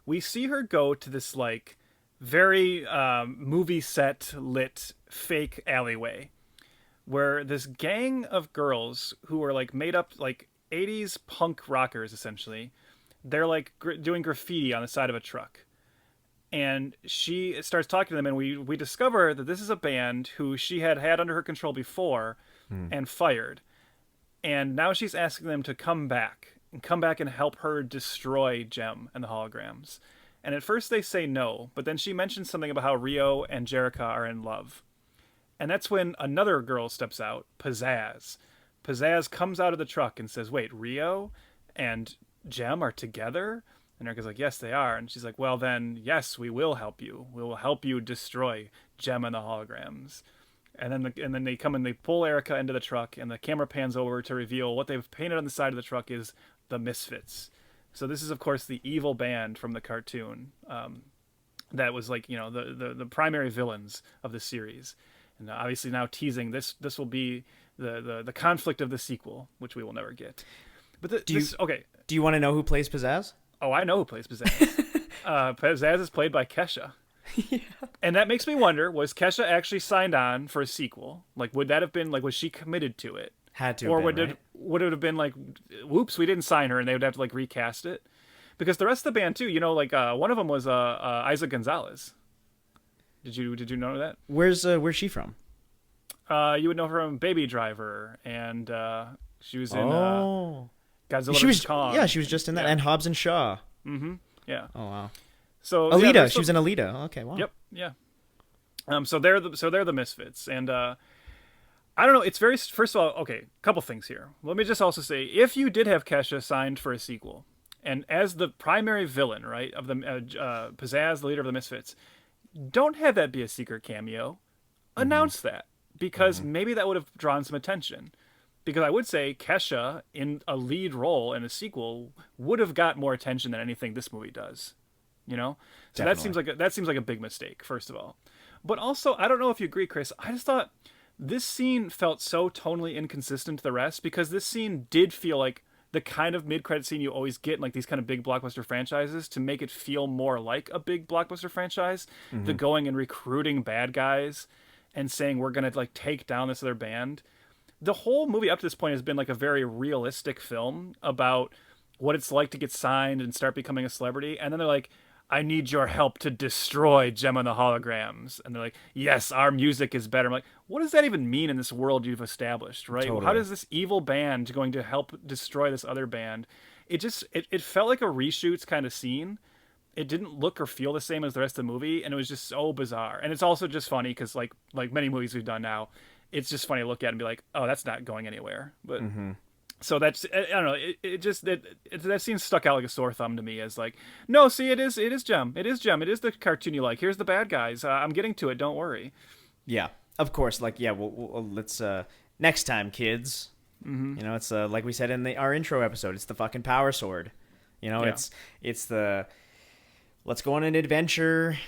we see her go to this like very movie set lit fake alleyway, where this gang of girls who are like made up like 80s punk rockers essentially, they're like doing graffiti on the side of a truck. And she starts talking to them, and we discover that this is a band who she had under her control before and fired. And now she's asking them to come back and help her destroy JEM and the holograms. And at first they say no, but then she mentions something about how Rio and Jerica are in love. And that's when another girl steps out, Pizzazz. Pizzazz comes out of the truck and says, wait, Rio and JEM are together? And Erica's like, yes, they are. And she's like, well, then, yes, we will help you. We will help you destroy JEM and the holograms. And then they come and they pull Erica into the truck, and the camera pans over to reveal what they've painted on the side of the truck is the Misfits. So this is, of course, the evil band from the cartoon that was like, you know, the primary villains of the series. And obviously now teasing this will be the conflict of the sequel, which we will never get. But do you want to know who plays Pizzazz? Oh, I know who plays Pizzazz. Pizzazz is played by Kesha. Yeah. And that makes me wonder, was Kesha actually signed on for a sequel? Like, would that have been, like, was she committed to it? Had to have or been, would it have been like, whoops, we didn't sign her, and they would have to, like, recast it? Because the rest of the band, too, you know, like, one of them was Isa Gonzalez. Did you know that? Where's she from? You would know her from Baby Driver, and she was in Godzilla vs. Kong. Yeah, she was just in that, and Hobbs and Shaw. Mm-hmm. Yeah. Oh wow. So Alita, she was in Alita. Okay, wow. Yep. Yeah. So they're the Misfits, and I don't know. It's very, first of all, okay, a couple things here. Let me just also say, if you did have Kesha signed for a sequel, and as the primary villain, right, of the Pizzazz, the leader of the Misfits, don't have that be a secret cameo. Announce that, because maybe that would have drawn some attention. Because I would say Kesha in a lead role in a sequel would have got more attention than anything this movie does. You know, so Definitely. that seems like a big mistake. First of all, but also I don't know if you agree, Chris. I just thought this scene felt so tonally inconsistent to the rest, because this scene did feel like the kind of mid-credit scene you always get in like these kind of big blockbuster franchises to make it feel more like a big blockbuster franchise. The going and recruiting bad guys and saying we're gonna like take down this other band. The whole movie up to this point has been like a very realistic film about what it's like to get signed and start becoming a celebrity, and then they're like, I need your help to destroy JEM and the Holograms. And they're like, yes, our music is better. I'm like, what does that even mean in this world you've established, right? Totally. How does this evil band going to help destroy this other band? It just, it felt like a reshoots kind of scene. It didn't look or feel the same as the rest of the movie, and it was just so bizarre. And it's also just funny because like many movies we've done now, it's just funny to look at and be like, oh, that's not going anywhere. But so that's, I don't know, that scene stuck out like a sore thumb to me as like, no, see, it is JEM. It is JEM. It is the cartoon you like. Here's the bad guys. I'm getting to it. Don't worry. Yeah, of course. Like, yeah, let's, next time, kids. You know, it's like we said in our intro episode, it's the fucking power sword. You know, it's the, let's go on an adventure.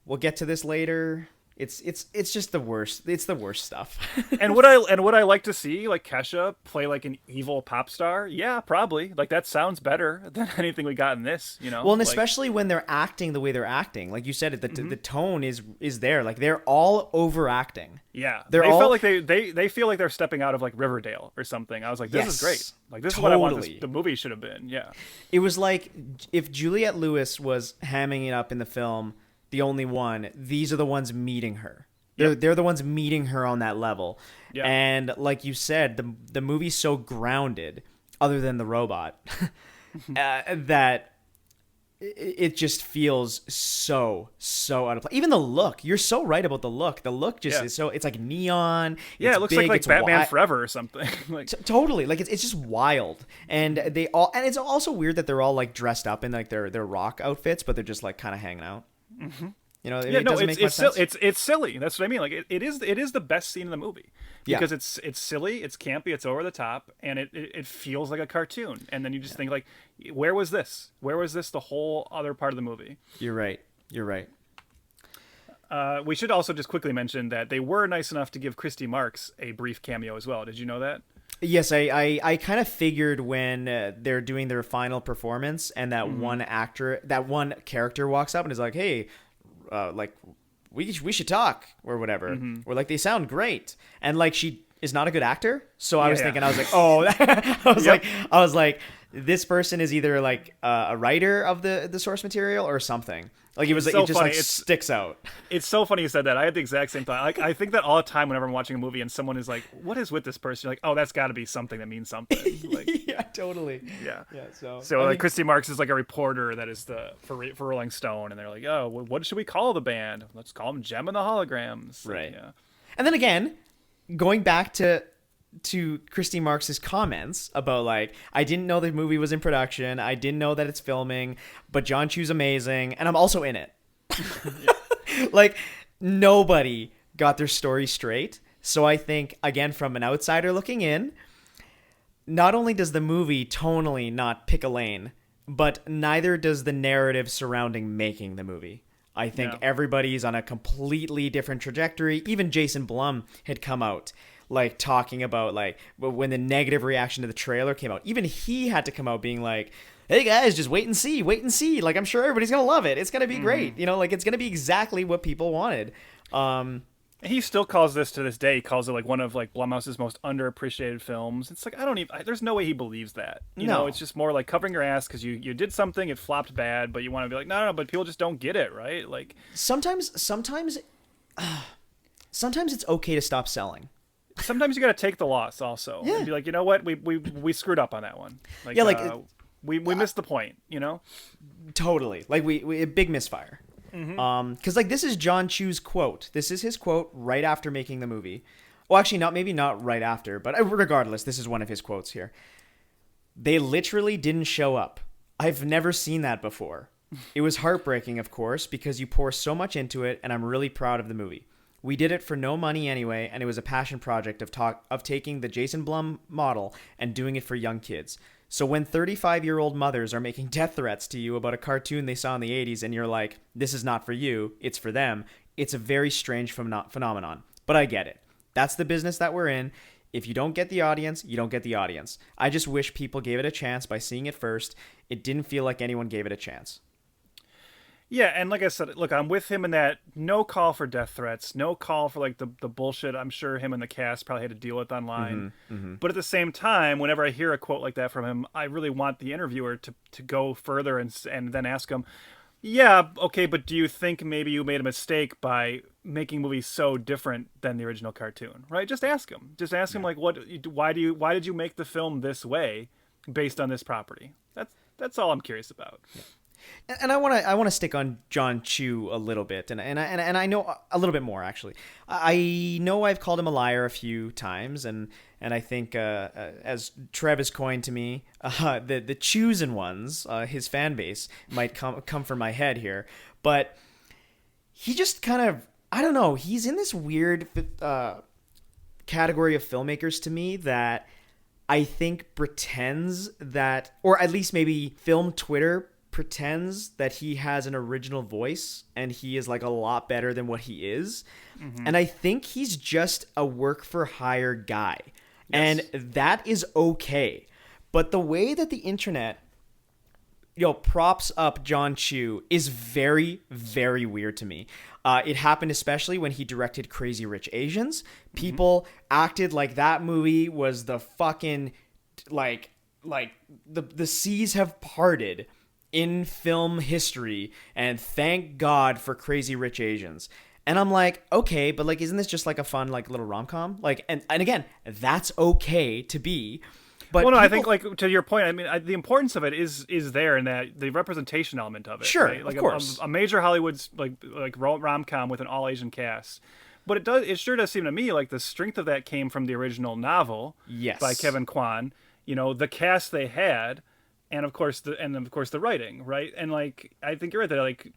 We'll get to this later. It's just the worst. It's the worst stuff. and would I like to see like Kesha play like an evil pop star? Yeah, probably. Like that sounds better than anything we got in this, you know. Well, and especially when they're acting the way they're acting, like you said, the tone is there. Like they're all overacting. Yeah, felt like they feel like they're stepping out of like Riverdale or something. I was like, this is great. Like this is what I want the movie should have been. Yeah, it was like if Juliette Lewis was hamming it up in the film. The only one, these are the ones meeting her. They're the ones meeting her on that level. Yep. And like you said, the movie's so grounded, other than the robot, that it just feels so out of place. Even the look, you're so right about the look. The look just is so, it's like neon. Yeah, it looks big, like Batman Forever or something. Like totally, like it's just wild. And it's also weird that they're all like dressed up in like their rock outfits, but they're just like kind of hanging out. You know, it doesn't make much sense. It's silly. That's what I mean. Like it is the best scene in the movie because it's silly, it's campy, it's over the top, and it feels like a cartoon. And then you just think like, where was this? Where was this the whole other part of the movie? You're right. We should also just quickly mention that they were nice enough to give Christy Marks a brief cameo as well. Did you know that? Yes, I kind of figured when they're doing their final performance and that one character walks up and is like, "Hey, like we should talk or whatever," or like they sound great, and like she is not a good actor, so I was thinking, I was like, oh, I was like, this person is either like a writer of the source material or something. Like it was, so it just funny. Like sticks out. It's so funny you said that. I had the exact same thought. Like I think that all the time whenever I'm watching a movie and someone is like, "What is with this person?" You're like, "Oh, that's got to be something that means something." Like, yeah, totally. Yeah. So like mean, Christy Marks is like a reporter that is for Rolling Stone, and they're like, "Oh, what should we call the band? Let's call them JEM and the Holograms." Right. Yeah. And then again, going back to Christy Marks' comments about like, I didn't know the movie was in production. I didn't know that it's filming, but John Chu's amazing. And I'm also in it. Like nobody got their story straight So I think, again, from an outsider looking in, not only does the movie tonally not pick a lane, but neither does the narrative surrounding making the movie. I think everybody's on a completely different trajectory. Even Jason Blum had come out like talking about like when the negative reaction to the trailer came out. Even he had to come out being like, hey guys, just wait and see. Like, I'm sure everybody's going to love it. It's going to be great. You know, like it's going to be exactly what people wanted. He still calls this to this day. He calls it like one of like Blumhouse's most underappreciated films. It's like there's no way he beliees that. You know, it's just more like covering your ass because you did something, it flopped bad, but you want to be like no, but people just don't get it, right? Like sometimes it's okay to stop selling. Sometimes you got to take the loss also and be like, you know what, we screwed up on that one. Like we missed the point. You know, totally. Like we a big misfire. Because like this is John Chu's quote. This is his quote right after making the movie. Well, actually, maybe not right after, but regardless, this is one of his quotes here. They literally didn't show up. I've never seen that before. It was heartbreaking, of course, because you pour so much into it, and I'm really proud of the movie. We did it for no money anyway, and it was a passion project of taking the Jason Blum model and doing it for young kids. So when 35-year-old mothers are making death threats to you about a cartoon they saw in the 80s and you're like, this is not for you, it's for them, it's a very strange phenomenon. But I get it. That's the business that we're in. If you don't get the audience, you don't get the audience. I just wish people gave it a chance by seeing it first. It didn't feel like anyone gave it a chance. Yeah, and like I said, look, I'm with him in that no call for death threats, no call for like the bullshit I'm sure him and the cast probably had to deal with online. But at the same time, whenever I hear a quote like that from him, I really want the interviewer to go further and then ask him, yeah, okay, but do you think maybe you made a mistake by making movies so different than the original cartoon, right? Just ask him. Just ask him like, why did you make the film this way based on this property? That's all I'm curious about. Yeah. And I want to stick on John Chu a little bit, and I know a little bit more actually. I know I've called him a liar a few times, and I think as Trev has coined to me, the chosen ones, his fan base might come from my head here, but he just kind of, I don't know, he's in this weird category of filmmakers to me that I think pretends that, or at least maybe film Twitter pretends that he has an original voice and he is like a lot better than what he is. And I think he's just a work for hire guy. Yes. And that is okay. But the way that the internet props up John Chu is very, very weird to me. It happened especially when he directed Crazy Rich Asians. People acted like that movie was the fucking like the seas have parted in film history, and thank God for Crazy Rich Asians. And I'm like, okay, but like, isn't this just like a fun like little rom-com? Like, and again, that's okay to be. But well, no, I think like to your point, I mean, the importance of it is there in that the representation element of it. Sure, right? Like of course, a major Hollywood's like rom-com with an all-Asian cast. But it sure does seem to me like the strength of that came from the original novel, by Kevin Kwan. You know, the cast they had. And of course the writing, right? And like I think you're right that like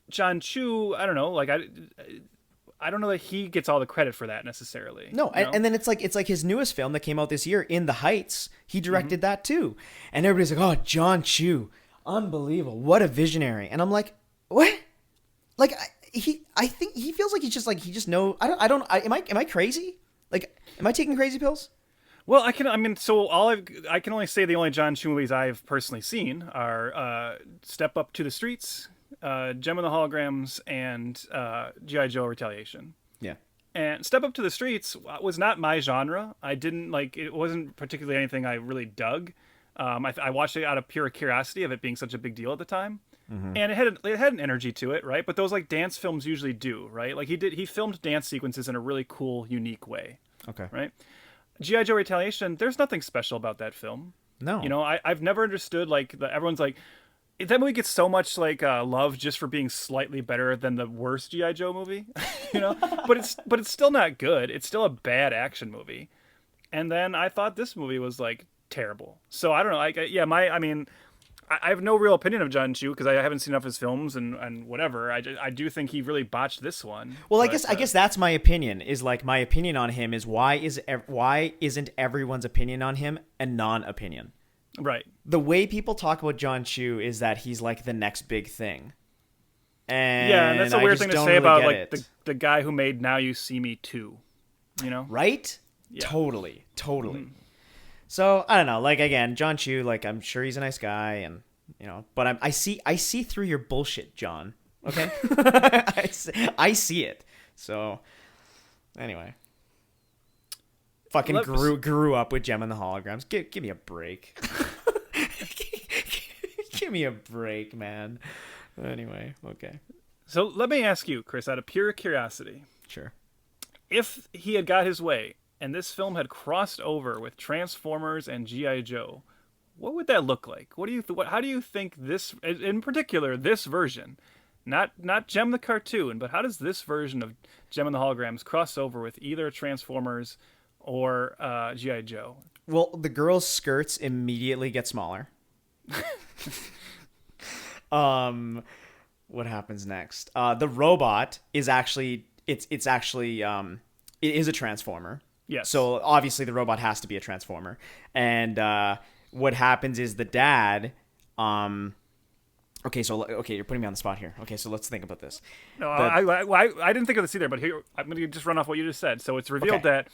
John Chu, I don't know, like I don't know that he gets all the credit for that necessarily. No, and then it's like his newest film that came out this year, In the Heights. He directed that too, and everybody's like, "Oh, John Chu, unbelievable! What a visionary!" And I'm like, "What?" Like I think he feels like he just know. Am I crazy? Like, am I taking crazy pills? Well, I can only say the only John Chu movies I've personally seen are Step Up to the Streets, JEM and the Holograms, and G.I. Joe Retaliation. Yeah. And Step Up to the Streets was not my genre. I didn't like it. Wasn't particularly anything I really dug. I watched it out of pure curiosity of it being such a big deal at the time. And it had an energy to it, right? But those like dance films usually do, right? Like he filmed dance sequences in a really cool, unique way. Okay. Right? G.I. Joe Retaliation, there's nothing special about that film. No. You know, I've never understood, like, everyone's like, that movie gets so much, like, love just for being slightly better than the worst G.I. Joe movie, you know? but it's still not good. It's still a bad action movie. And then I thought this movie was, like, terrible. So, I don't know. I have no real opinion of John Chu because I haven't seen enough of his films and whatever. I do think he really botched this one. Well, but, I guess that's my opinion. Is like my opinion on him is why isn't everyone's opinion on him a non-opinion? Right. The way people talk about John Chu is that he's like the next big thing. And yeah, that's a weird thing to say about like it. the guy who made Now You See Me Too. You know? Right? Yeah. Totally. So I don't know. Like again, John Chu. Like I'm sure he's a nice guy, and you know, but I see through your bullshit, John. Okay, I see it. So anyway, fucking grew up with Gem and the Holograms. Give me a break. Give me a break, man. Anyway, okay. So let me ask you, Chris, out of pure curiosity. Sure. If he had got his way and this film had crossed over with Transformers and G.I. Joe, what would that look like? How do you think this, in particular, this version, not Gem the cartoon, but how does this version of Gem and the Holograms cross over with either Transformers or G.I. Joe? Well, the girls' skirts immediately get smaller. What happens next? The robot is actually it is a transformer. Yes. So obviously the robot has to be a transformer. And what happens is the dad okay, you're putting me on the spot here. Okay, so let's think about this. No, I didn't think of this either, but here I'm going to just run off what you just said. So it's revealed that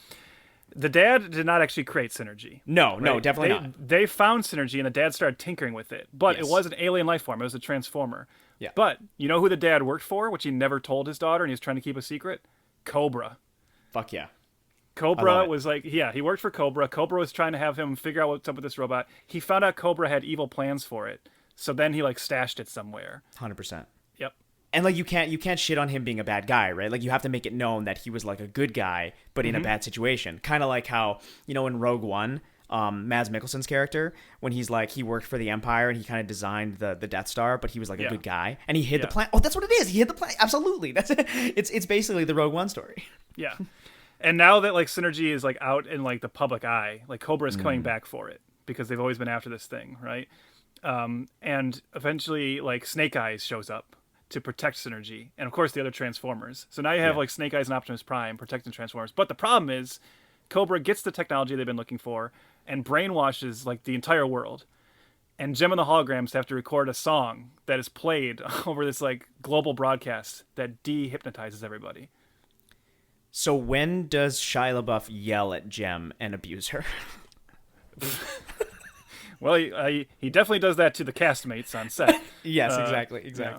the dad did not actually create Synergy. No, definitely not. They found Synergy, and the dad started tinkering with it. But it was an alien life form. It was a transformer. Yeah. But you know who the dad worked for, which he never told his daughter, and he's trying to keep a secret? Cobra. Fuck yeah. Cobra was like, he worked for Cobra. Cobra was trying to have him figure out what's up with this robot. He found out Cobra had evil plans for it. So then he stashed it somewhere. 100%. Yep. And you can't shit on him being a bad guy, right? Like you have to make it known that he was like a good guy, but in a bad situation. Kind of like how, in Rogue One, Mads Mikkelsen's character, when he's like, he worked for the Empire and he kind of designed the Death Star, but he was like a good guy and he hid the plan. Oh, that's what it is. He hid the plan. Absolutely. That's it. It's basically the Rogue One story. Yeah. And now that Synergy is out in the public eye, Cobra is coming back for it because they've always been after this thing, right? And eventually Snake Eyes shows up to protect Synergy, and of course the other Transformers. So now you have Snake Eyes and Optimus Prime protecting Transformers. But the problem is, Cobra gets the technology they've been looking for and brainwashes the entire world. And Gem and the Holograms have to record a song that is played over this global broadcast that de-hypnotizes everybody. So when does Shia LaBeouf yell at Gem and abuse her? Well, he definitely does that to the castmates on set. Yes, exactly. Yeah.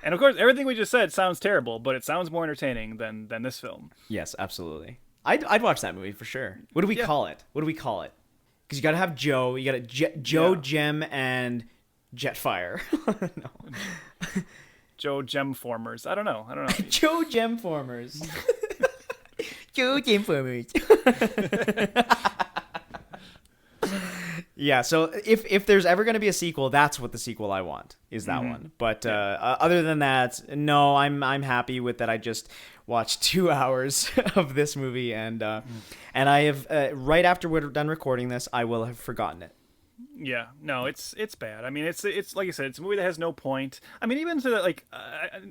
And of course, everything we just said sounds terrible, but it sounds more entertaining than this film. Yes, absolutely. I'd watch that movie for sure. What do we call it? Because you got to have Joe. You got to Joe, Gem, and Jetfire. No. Joe Gemformers. I don't know. Joe Gemformers. Joe Gemformers. Yeah, so if there's ever going to be a sequel, that's what the sequel I want is that one. But other than that, no, I'm happy with that. I just watched 2 hours of this movie, and I have right after we're done recording this, I will have forgotten it. Yeah, no, it's bad. I mean, it's like you said, it's a movie that has no point. I mean, even to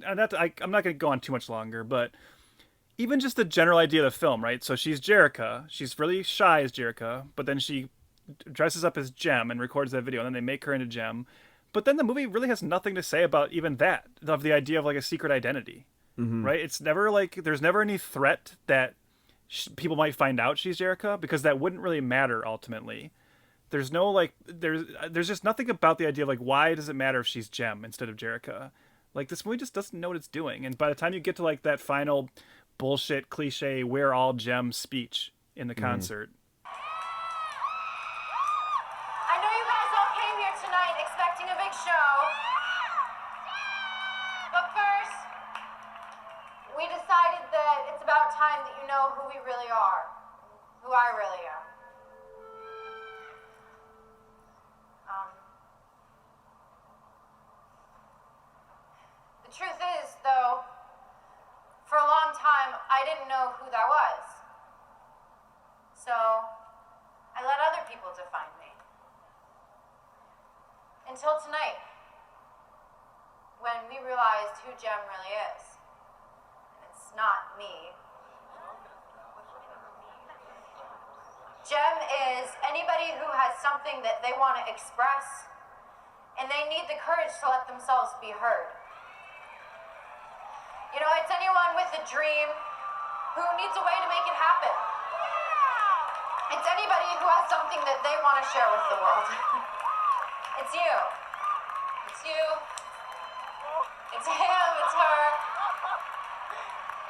I'm not going to go on too much longer, but even just the general idea of the film, right? So she's Jerrica. She's really shy as Jerrica, but then she dresses up as Gem and records that video, and then they make her into Gem. But then the movie really has nothing to say about even that, of the idea of a secret identity, right? It's never there's never any threat that people might find out she's Jerrica, because that wouldn't really matter ultimately. There's no there's just nothing about the idea of why does it matter if she's Gem instead of Jerrica? This movie just doesn't know what it's doing, and by the time you get to that final bullshit cliche "we're all Gem" speech in the concert. I know you guys all came here tonight expecting a big show. But first, we decided that it's about time that you know who we really are. Who I really am. The truth is, though, for a long time, I didn't know who that was. So Until tonight, when we realized who Jem really is. And it's not me. Jem is anybody who has something that they want to express, and they need the courage to let themselves be heard. You know, it's anyone with a dream who needs a way to make it happen. It's anybody who has something that they want to share with the world. It's you. It's you. It's him. It's her.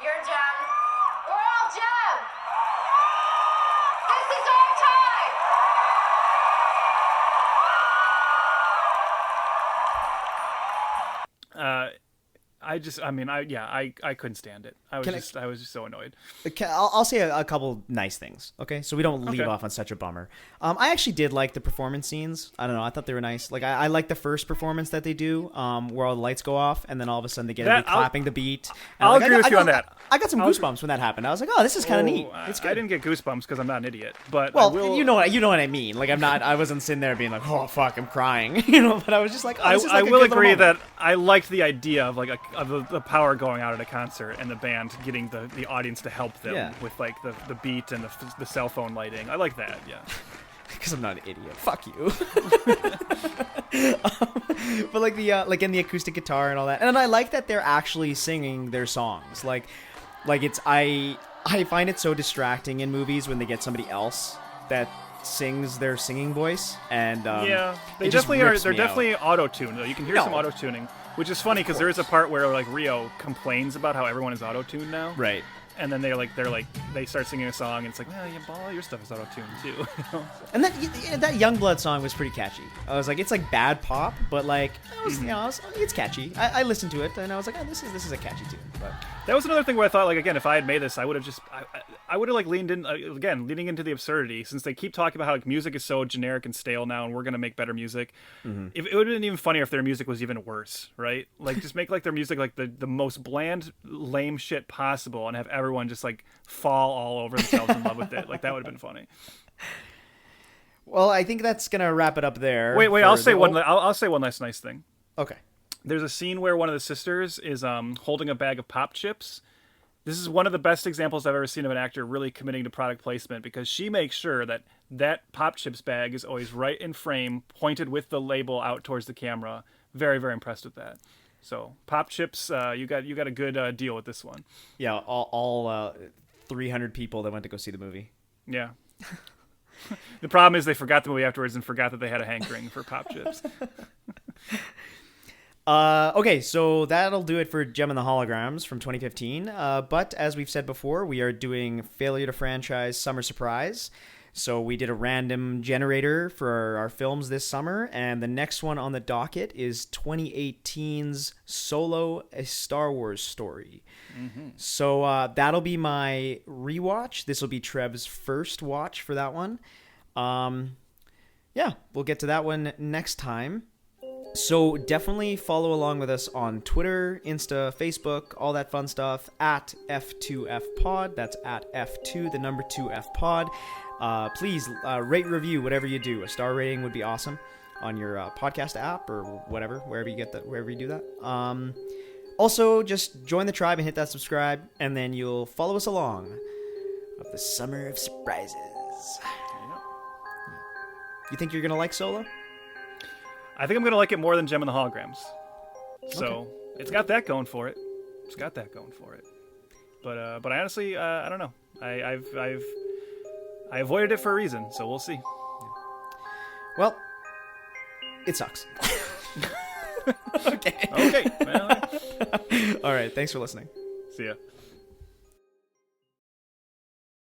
You're Jem. We're all Jem. This is our time. I couldn't stand it. I was just so annoyed. I'll say a couple nice things, okay? So we don't leave off on such a bummer. I actually did like the performance scenes. I don't know. I thought they were nice. Like, I like the first performance that they do, where all the lights go off, and then all of a sudden they get everybody clapping the beat. I'll agree with you on that. I got some goosebumps when that happened. I was like, oh, this is kind of neat. It's good. I didn't get goosebumps because I'm not an idiot. But well, you know what I mean. Like, I wasn't sitting there being like, oh, fuck, I'm crying. But I was just like, oh, this is like I will agree that I liked the idea of like of the power going out at a concert and the band getting the audience to help them with like the beat and the cell phone lighting. I like that, yeah. Because I'm not an idiot. Fuck you. But like like in the acoustic guitar and all that, and I like that they're actually singing their songs. Like it's I find it so distracting in movies when they get somebody else that sings their singing voice, and they definitely are. They're definitely auto-tuned though. You can hear some auto-tuning, which is funny because there is a part where like Rio complains about how everyone is auto-tuned now, right? And then they start singing a song, and it's like, all your stuff is auto-tuned too. You know? And that Youngblood song was pretty catchy. I was like, it's like bad pop, but like, it's catchy. I listened to it, and I was like, oh, this is a catchy tune. But that was another thing where I thought, like, again, if I had made this, I would have just, I would have like leaned in leaning into the absurdity, since they keep talking about how like music is so generic and stale now, and we're gonna make better music. If it would have been even funnier if their music was even worse, right? Like, just make like their music like the most bland, lame shit possible, and have everyone just like fall all over themselves in love with it. Like, that would have been funny. Well, I think that's gonna wrap it up there. Wait, I'll say one last nice thing. Okay. There's a scene where one of the sisters is holding a bag of pop chips. This is one of the best examples I've ever seen of an actor really committing to product placement, because she makes sure that pop chips bag is always right in frame, pointed with the label out towards the camera. Very, very impressed with that. So pop chips, you got a good deal with this one. Yeah, all 300 people that went to go see the movie. Yeah. The problem is they forgot the movie afterwards and forgot that they had a hankering for pop chips. Okay, so that'll do it for Jem and the Holograms from 2015. But as we've said before, we are doing Failure to Franchise Summer Surprise. So we did a random generator for our films this summer, and the next one on the docket is 2018's Solo: A Star Wars Story. So that'll be my rewatch. This will be Trev's first watch for that one. Yeah, we'll get to that one next time. So definitely follow along with us on Twitter, Insta, Facebook, all that fun stuff, at F2FPod. That's at F2, the number 2FPod. Please rate, review, whatever you do. A star rating would be awesome on your podcast app or whatever, wherever you do that. Also, just join the tribe and hit that subscribe, and then you'll follow us along of the summer of surprises. You think you're going to like Solo? I think I'm going to like it more than Jem and the Holograms. So It's got that going for it. But I honestly, I don't know. I avoided it for a reason, so we'll see. Well, it sucks. Okay. Well, all right. Thanks for listening. See ya.